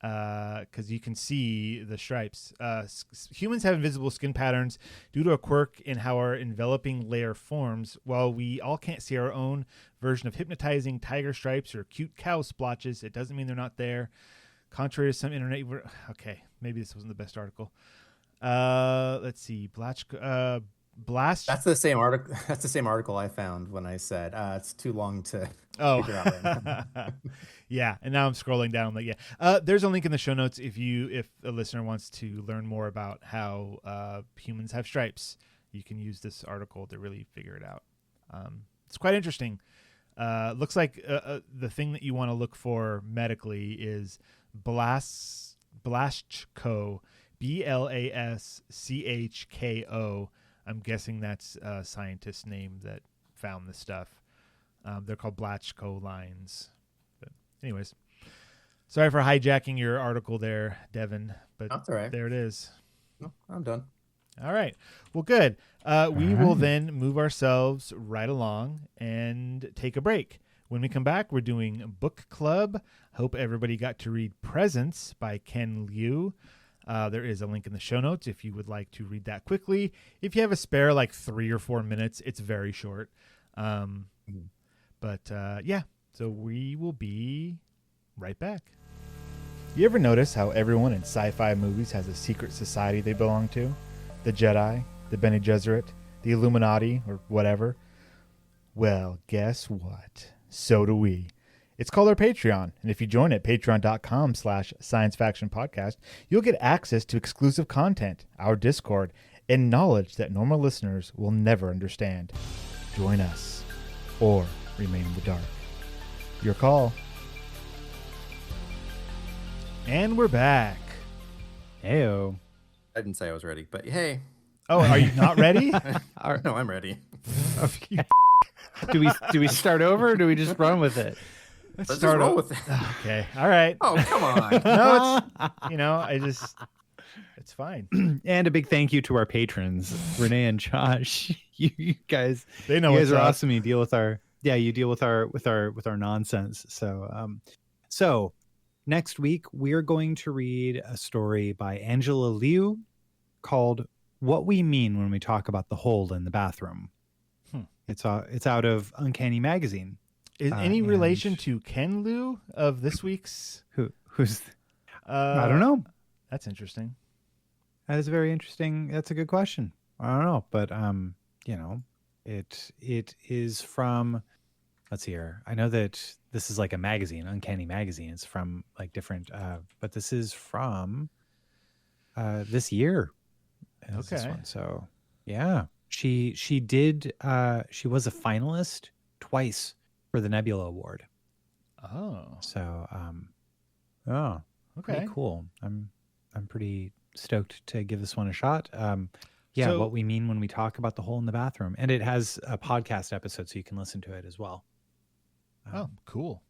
because you can see the stripes. Humans have invisible skin patterns due to a quirk in how our enveloping layer forms. While we all can't see our own version of hypnotizing tiger stripes or cute cow splotches, it doesn't mean they're not there. Contrary to some internet... Okay, maybe this wasn't the best article. Let's see. Blast. That's the same article. That's the same article I found when I said it's too long to figure out right now. Yeah, and now I'm scrolling down. Like, yeah, there's a link in the show notes if a listener wants to learn more about how humans have stripes. You can use this article to really figure it out. It's quite interesting. Looks like the thing that you want to look for medically is Blaschko, Blaschko. I'm guessing that's a scientist's name that found this stuff. They're called Blaschko lines. But anyways, sorry for hijacking your article there, Devon. But That's all right. There it is. No, I'm done. All right. Well, good. We will then move ourselves right along and take a break. When we come back, we're doing book club. Hope everybody got to read Presence by Ken Liu. There is a link in the show notes if you would like to read that quickly. If you have a spare like 3 or 4 minutes, it's very short. But yeah, so we will be right back. You ever notice how everyone in sci-fi movies has a secret society they belong to? The Jedi, the Bene Gesserit, the Illuminati, or whatever? Well, guess what? So do we. It's called our Patreon, and if you join at patreon.com/sciencefactionpodcast, you'll get access to exclusive content, our Discord, and knowledge that normal listeners will never understand. Join us, or remain in the dark. Your call. And we're back. Heyo. I didn't say I was ready, but hey. Oh, are you not ready? No, I'm ready. Do we start over or do we just run with it? Let's start roll with it. Okay. All right. Oh, come on. No, it's fine. And a big thank you to our patrons, Renee and Josh. You guys, They know you guys what's are up. awesome. You deal with our nonsense. So next week we're going to read a story by Angela Liu called "What We Mean When We Talk About the Hole in the Bathroom." It's out of Uncanny Magazine. Is any relation to Ken Liu of this week's? Who's? I don't know. That's interesting. That is very interesting. That's a good question. I don't know, but it is from let's see here. I know that this is like a magazine, Uncanny Magazine. It's from like different, but this is from this year. Is this Okay. one. So yeah, she did. She was a finalist twice for the Nebula Award. Oh, So oh, okay. pretty cool. I'm pretty stoked to give this one a shot. Yeah, So- what we mean when we talk about the hole in the bathroom, and it has a podcast episode, so you can listen to it as well. Oh, cool.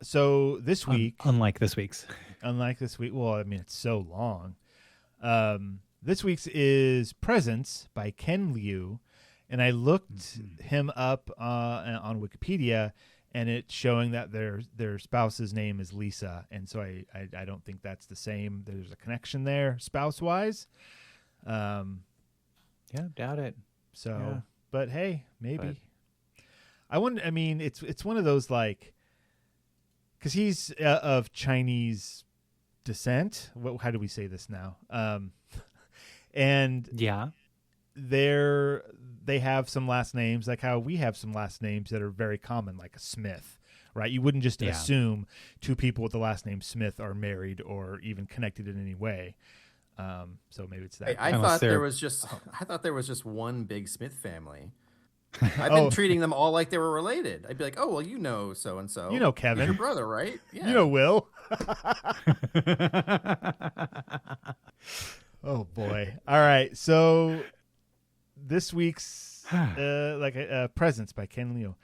So this week, unlike this week's. unlike this week, well, I mean, it's so long. This week's is Presents by Ken Liu, and I looked him up on Wikipedia, and it's showing that their spouse's name is Lisa, and so I don't think that's the same. There's a connection there, spouse-wise. Yeah, doubt it. So, Yeah. but hey, maybe. But- I wonder. I mean, it's one of those like, because he's of Chinese descent. How do we say this now? And Yeah. they have some last names, like how we have some last names that are very common, like a Smith, right? You wouldn't just assume two people with the last name Smith are married or even connected in any way. So maybe it's that. I Unless thought they're- there was just one big Smith family. I've been treating them all like they were related. I'd be like, oh well, you know so and so. You know Kevin. He's your brother, right? Yeah. You know Will. Oh boy. All right. So this week's Presents by Ken Liu.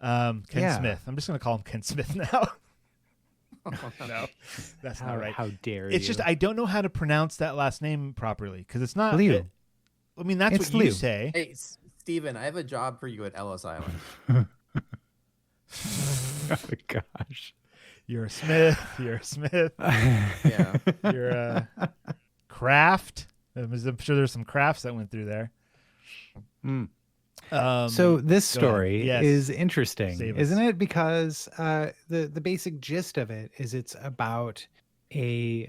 Ken Yeah. Smith. I'm just going to call him Ken Smith now. No, that's not right. How dare you? It's just I don't know how to pronounce that last name properly because it's not Liu. I mean, that's It's what you Liu. say. Hey, Steven, I have a job for you at Ellis Island. Oh gosh. You're a Smith. You're a Smith. Yeah. You're a Kraft. I'm sure there's some crafts that went through there. So this go ahead. story Yes. is interesting, Save us. isn't it? Because the basic gist of it is it's about a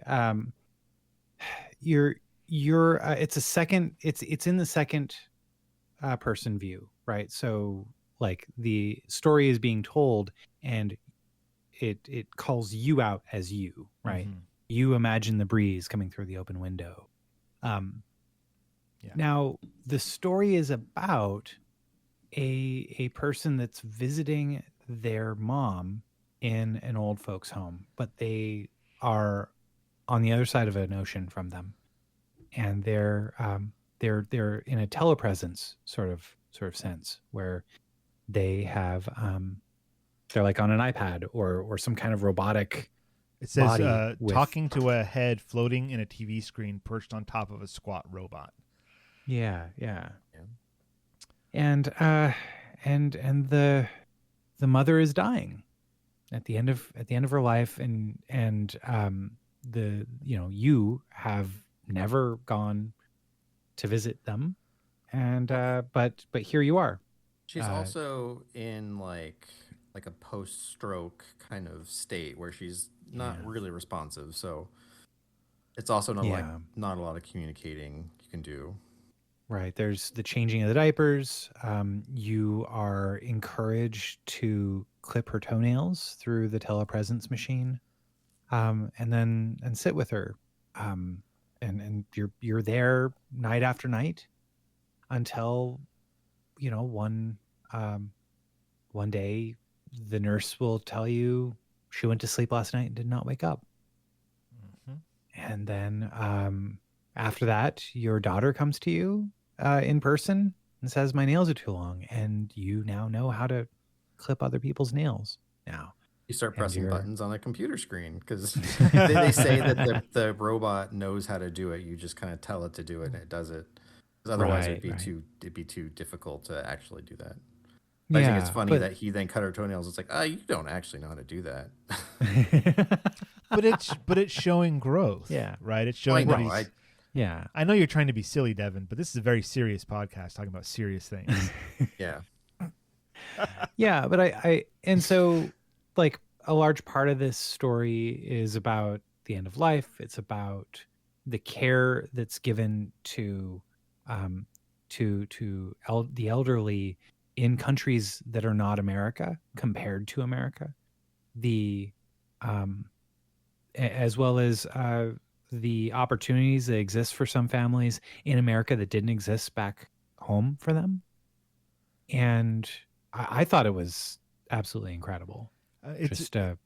it's a second it's in the second person view, right? So like the story is being told and it calls you out as you, right? Mhm. You imagine the breeze coming through the open window. Yeah. Now the story is about a person that's visiting their mom in an old folks home, but they are on the other side of an ocean from them, and they're in a telepresence sort of sense where they have they're like on an iPad or some kind of robotic. It says body with- talking to a head floating in a TV screen perched on top of a squat robot. Yeah. And the mother is dying at the end of her life, and you have never gone to visit them, and but here you are. She's also in like a post-stroke kind of state where she's not really responsive. So it's also not not a lot of communicating you can do. Right. There's the changing of the diapers. You are encouraged to clip her toenails through the telepresence machine, and sit with her. And you're there night after night until, one day the nurse will tell you she went to sleep last night and did not wake up. Mhm. And then after that, your daughter comes to you in person and says, my nails are too long. And you now know how to clip other people's nails now. You start And pressing you're- buttons on a computer screen because they say that the robot knows how to do it. You just kind of tell it to do it and it does it. 'Cause otherwise Right, it'd be too difficult to actually do that. But I think it's funny but- that he then cut her toenails. It's like, you don't actually know how to do that. But it's showing growth. Yeah. Right. It's Well, I showing that know, he's. Yeah. I know you're trying to be silly, Devon, but this is a very serious podcast talking about serious things. Yeah. Yeah, but I and so like a large part of this story is about the end of life. It's about the care that's given to the elderly in countries that are not America compared to America, the as well as the opportunities that exist for some families in America that didn't exist back home for them. And I thought it was absolutely incredible. Just a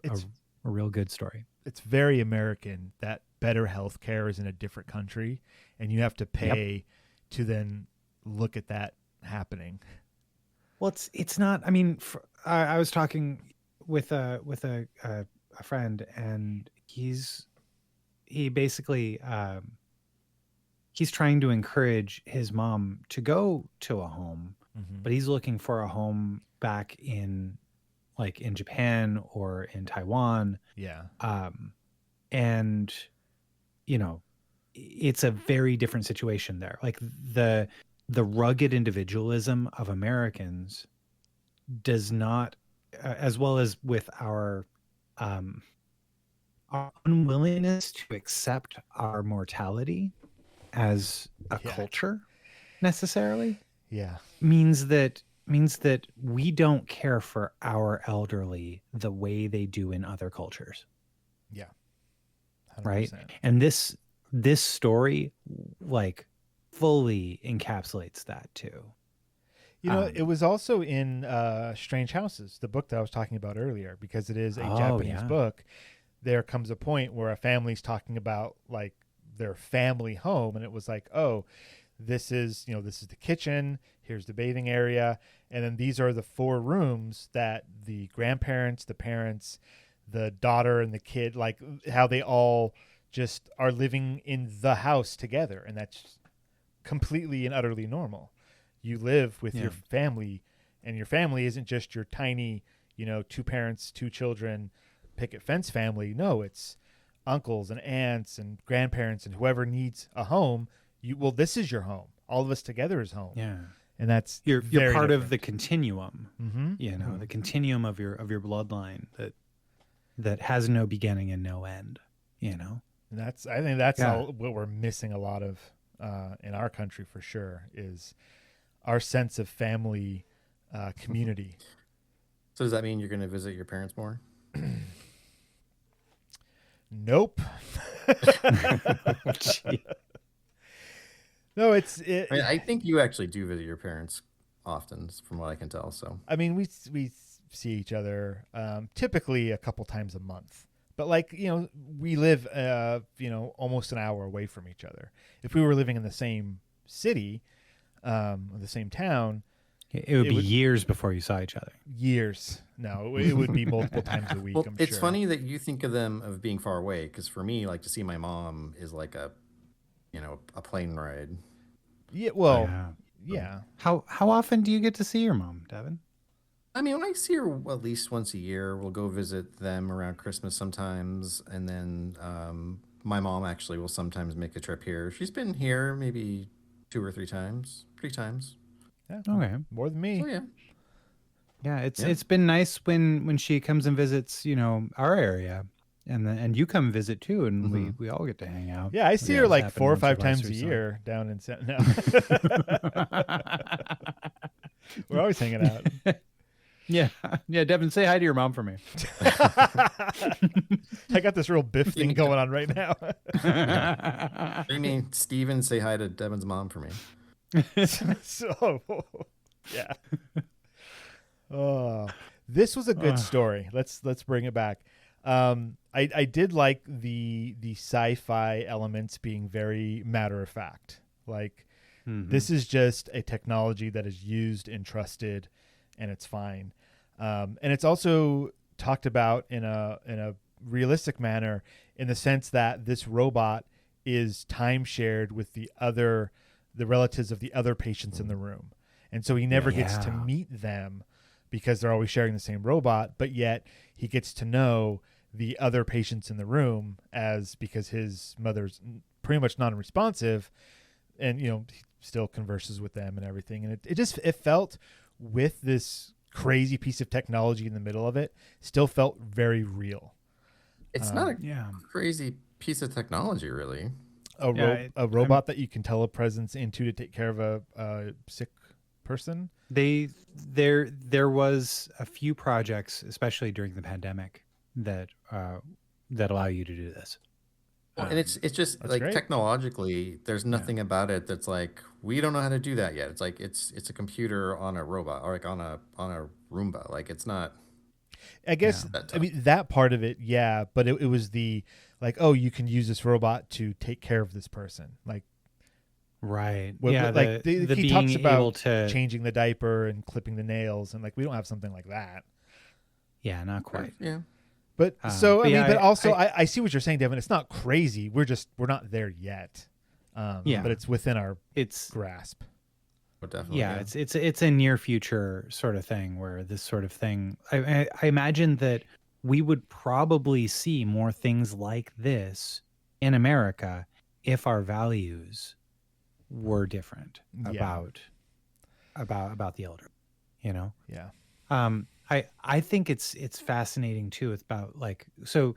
real good story. It's very American that better health care is in a different country, and you have to pay to then look at that happening. Well, it's not. I mean, I was talking with a friend, and he basically he's trying to encourage his mom to go to a home, but he's looking for a home back in Japan or in Taiwan. Yeah. And it's a very different situation there. Like the rugged individualism of Americans does not, as well as with our unwillingness to accept our mortality as a culture necessarily, means that we don't care for our elderly the way they do in other cultures. Yeah. 100%. Right. And this story fully encapsulates that too. It was also in Strange Houses, the book that I was talking about earlier, because it is a Japanese book. There comes a point where a family's talking about their family home, and it was like, oh, this is the kitchen, here's the bathing area, and then these are the 4 rooms that the grandparents, the parents, the daughter, and the kid, how they all just are living in the house together, and that's completely and utterly normal. You live with your family, and your family isn't just your tiny, 2 parents, 2 children, picket fence family. No, it's uncles and aunts and grandparents and whoever needs a home. This is your home. All of us together is home. Yeah. And that's you're part different. of the continuum, the continuum of your bloodline that has no beginning and no end, And I think that's what we're missing a lot of in our country for sure, is our sense of family community. So does that mean you're going to visit your parents more? Nope. No, I think you actually do visit your parents often, from what I can tell. So I mean, we see each other typically a couple times a month, but we live almost an hour away from each other. If we were living in the same city, or the same town, it would be years before you saw each other. Years. No, it would be multiple times a week. Well, I'm it's sure. funny that you think of them of being far away, because for me, to see my mom is like a plane ride. Yeah. Well, yeah. How often do you get to see your mom, Devon? I mean, when I see her at least once a year, we'll go visit them around Christmas sometimes, and then my mom actually will sometimes make a trip here. She's been here maybe 2 or 3 times. Yeah. Okay. More than me. Oh, yeah. Yeah, it's been nice when she comes and visits, our area, and you come visit too, and we all get to hang out. Yeah, I see her 4 or 5 times a year down in No. We're always hanging out. Yeah, Devin, say hi to your mom for me. I got this real Biff thing going on right now. I mean, Steven, say hi to Devon's mom for me. So, yeah. Oh, this was a good story. Let's bring it back. I did like the sci-fi elements being very matter of fact. This is just a technology that is used and trusted, and it's fine. And it's also talked about in a realistic manner, in the sense that this robot is time shared with the relatives of the other patients in the room. And so he never gets to meet them because they're always sharing the same robot, but yet he gets to know the other patients in the room because his mother's pretty much non-responsive, and he still converses with them and everything. And it felt, with this crazy piece of technology in the middle of it, still felt very real. It's not a crazy piece of technology, really. A robot that you can telepresence into to take care of a sick person. There was a few projects, especially during the pandemic, that allow you to do this. Well, and it's just That's like great. technologically, there's nothing about it that's like we don't know how to do that yet. It's like it's a computer on a robot or like on a Roomba. Like it's not I guess that I tough. mean that part of it, yeah, but it was the like, oh, you can use this robot to take care of this person. Like Right. what, Yeah. like The he being talks about able to. changing the diaper and clipping the nails, and like we don't have something like that. Yeah, not quite. Yeah. But so but I mean, yeah, but also I see what you're saying, Devin. It's not crazy. We're not there yet. Yeah. But it's within our It's grasp. Oh, definitely. yeah, it's a near future sort of thing where this sort of thing. I imagine that we would probably see more things like this in America if our values were different Yeah. about the elder. You know. Yeah. I think it's fascinating too. It's about like, so,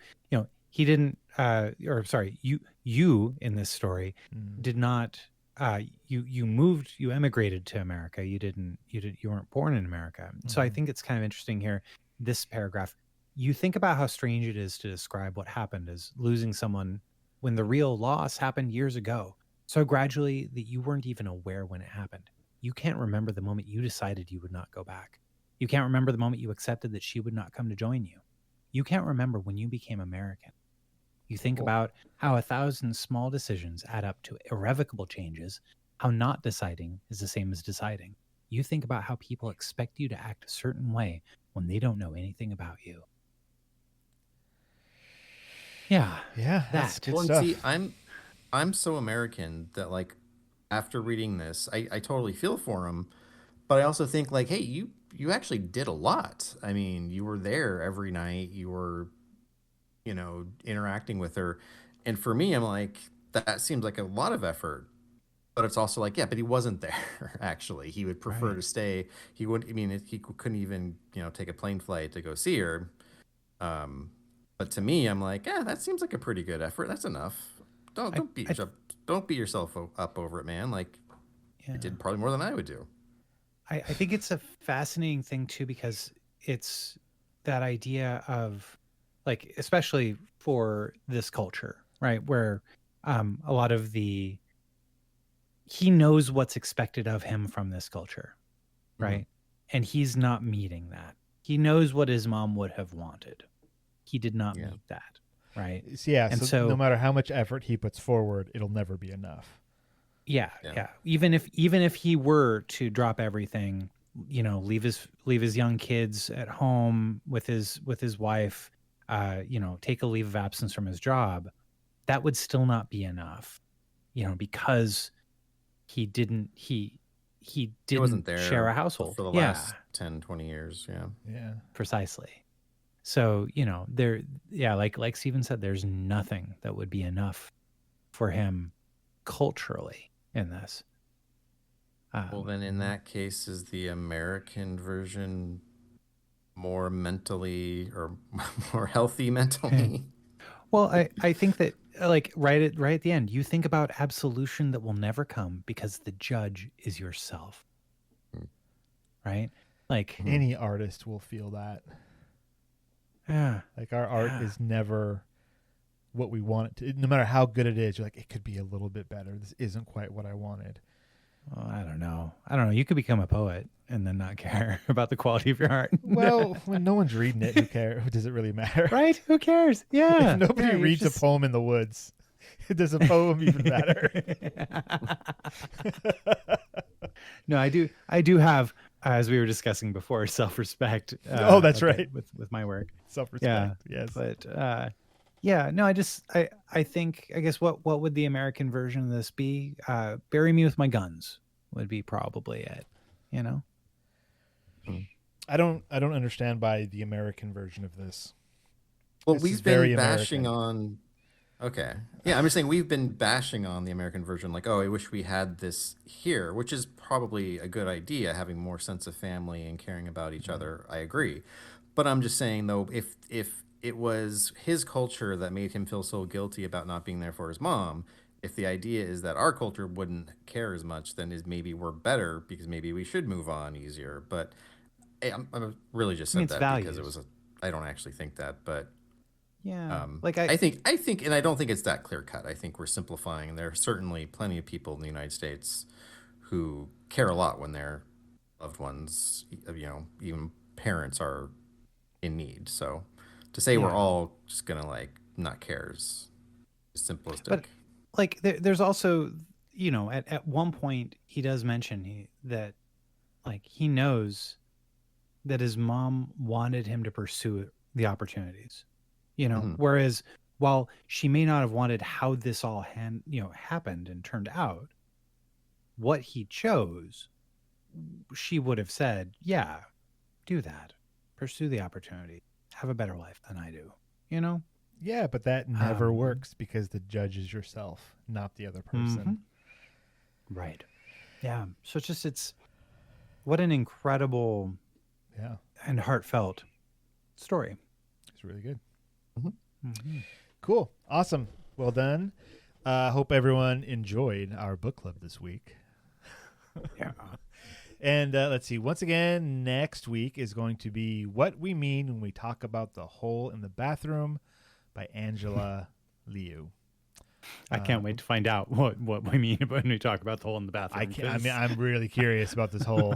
he didn't or sorry, you in this story did not you emigrated to America. You weren't born in America. So I think it's kind of interesting here, this paragraph. You think about how strange it is to describe what happened as losing someone when the real loss happened years ago. So gradually that you weren't even aware when it happened. You can't remember the moment you decided you would not go back. You can't remember the moment you accepted that she would not come to join you. You can't remember when you became American. You think about how 1,000 small decisions add up to irrevocable changes, how not deciding is the same as deciding. You think about how people expect you to act a certain way when they don't know anything about you. Yeah. Yeah. That's good Well, and stuff. see, I'm so American that like after reading this, I totally feel for him, but I also think like, hey, you actually did a lot. I mean, you were there every night. You were, interacting with her, and for me, I'm like, that seems like a lot of effort. But it's also like, yeah, but he wasn't there. Actually, he would prefer to stay. He wouldn't. I mean, he couldn't even, take a plane flight to go see her. But to me, I'm like, yeah, that seems like a pretty good effort. That's enough. Don't beat yourself. Don't beat yourself up over it, man. Like, Yeah. you did probably more than I would do. I think it's a fascinating thing too, because it's that idea of like, especially for this culture, right? Where a lot of he knows what's expected of him from this culture, right? And he's not meeting that. He knows what his mom would have wanted. He did not meet that, right? Yeah. And So no matter how much effort he puts forward, it'll never be enough. Yeah. Even if he were to drop everything, leave his young kids at home with his wife, take a leave of absence from his job, that would still not be enough, because he didn't wasn't there share a household for the last 10, 20 years. Yeah. Precisely. So, like Steven said, there's nothing that would be enough for him culturally in this. Well, then in that case, is the American version more mentally or more healthy mentally? Well, I think that like right at the end, you think about absolution that will never come because the judge is yourself. Right? Like Any artist will feel that. Yeah. Like our art is never what we want it to. No matter how good it is, you're like, it could be a little bit better. This isn't quite what I wanted. Well, I don't know. You could become a poet and then not care about the quality of your art. Well, when no one's reading it, who cares? Does it really matter? Right? Who cares? Yeah. If nobody Yeah, reads a poem in the woods, does a poem even matter? No, I do have, as we were discussing before, self-respect. Oh, that's right. With my work. Self-respect. Yes. But no, I think, I guess what would the American version of this be? Bury me with my guns would be probably it, I don't understand by the American version of this. Well, This is we've very been bashing American. on. Okay. Yeah, I'm just saying we've been bashing on the American version, like, oh, I wish we had this here, which is probably a good idea, having more sense of family and caring about each other. I agree. But I'm just saying, though, if it was his culture that made him feel so guilty about not being there for his mom, if the idea is that our culture wouldn't care as much, then is maybe we're better because maybe we should move on easier. But I really just said it's that values. because it was I don't actually think that, but Yeah. I think, and I don't think it's that clear cut. I think we're simplifying. There are certainly plenty of people in the United States who care a lot when their loved ones, even parents are in need. So to say we're all just gonna like not care is simplistic. But like there's also, at one point he does mention that like he knows that his mom wanted him to pursue the opportunities, whereas while she may not have wanted how this all happened and turned out, what he chose, she would have said, yeah, do that, pursue the opportunity, have a better life than I do, Yeah, but that never works because the judge is yourself, not the other person. Right. Yeah. So it's what an incredible and heartfelt story. It's really good. Cool. Awesome. Well done. Hope everyone enjoyed our book club this week. Yeah. And let's see. Once again, next week is going to be What We Mean When We Talk About the Hole in the Bathroom by Angela Liu. I can't wait to find out what we mean when we talk about the hole in the bathroom. I'm really curious about this hole.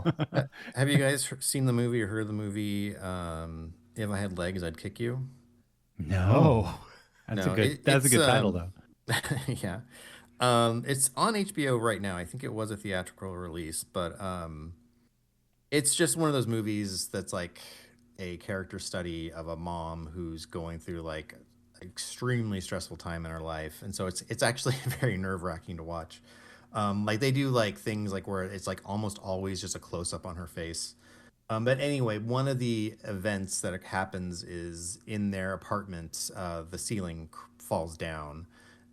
Have you guys seen the movie or heard the movie? If I Had Legs, I'd Kick You. No, that's a good title though. Yeah, it's on HBO right now. I think it was a theatrical release, but it's just one of those movies that's like a character study of a mom who's going through like extremely stressful time in her life, and so it's actually very nerve-wracking to watch. Like they do like things like where it's like almost always just a close-up on her face. But anyway, one of the events that happens is in their apartment, the ceiling falls down,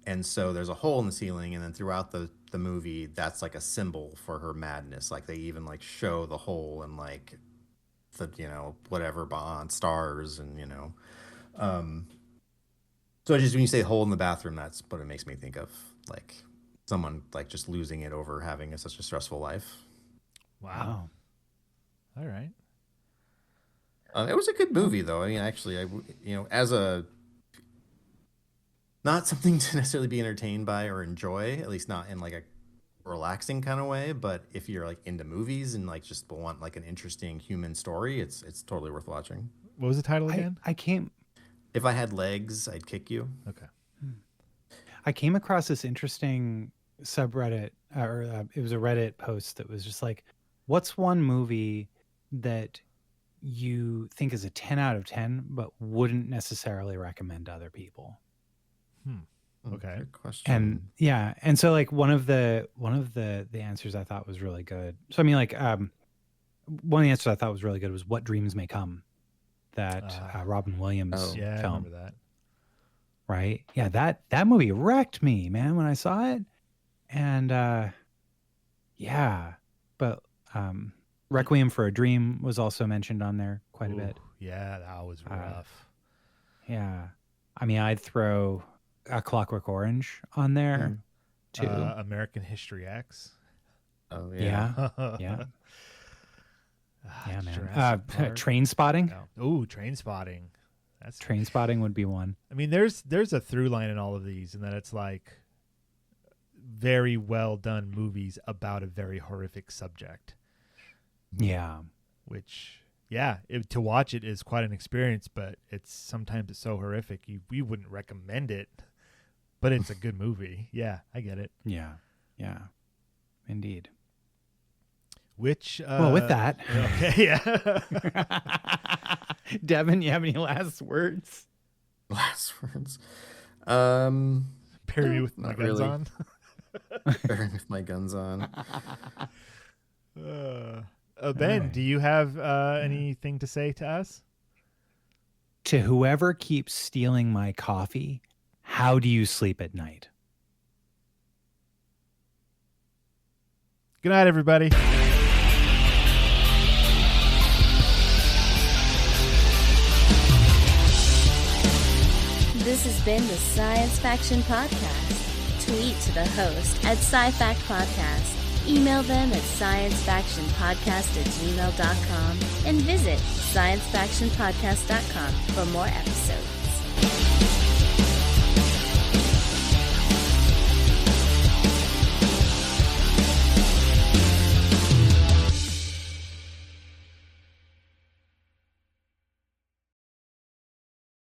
and so there's a hole in the ceiling, and then throughout the movie, that's like a symbol for her madness. Like they even like show the hole and like the whatever on stars and So just when you say hole in the bathroom, that's what it makes me think of, like someone like just losing it over having such a stressful life. Wow. All right. It was a good movie, though. I mean, actually, as a not something to necessarily be entertained by or enjoy, at least not in like a relaxing kind of way. But if you're like into movies and like just want like an interesting human story, it's totally worth watching. What was the title again? I came. If I Had Legs, I'd Kick You. Okay. I came across this interesting subreddit, or it was a Reddit post that was just like, what's one movie that you think is a 10 out of 10, but wouldn't necessarily recommend to other people? Okay. Good question. And yeah. And so like one of the answers I thought was really good. So I mean like, one of the answers I thought was really good was What Dreams May Come, that Robin Williams film. I remember that. Right? Yeah, that movie wrecked me, man, when I saw it. And but Requiem for a Dream was also mentioned on there quite a bit. Yeah, that was rough. Yeah. I mean, I'd throw A Clockwork Orange on there too. American History X. Oh yeah. Yeah. Yeah, man. Train Trainspotting. Oh, Trainspotting. That's Trainspotting would be one. I mean, there's a through line in all of these, and that it's like very well done movies about a very horrific subject. Yeah. Which, to watch it is quite an experience, but sometimes it's so horrific we wouldn't recommend it, but it's a good movie. Yeah, I get it. Yeah. Yeah. Indeed. Which well, with that, okay, yeah. Devon, you have any last words? Last words. Bury me with my guns on. Bury me with my guns on. Ben, do you have anything to say to us? To whoever keeps stealing my coffee, how do you sleep at night? Good night, everybody. This has been the Science Faction Podcast. tweet to the host at SciFact Podcast. Email them at sciencefactionpodcast@gmail.com and visit sciencefactionpodcast.com for more episodes.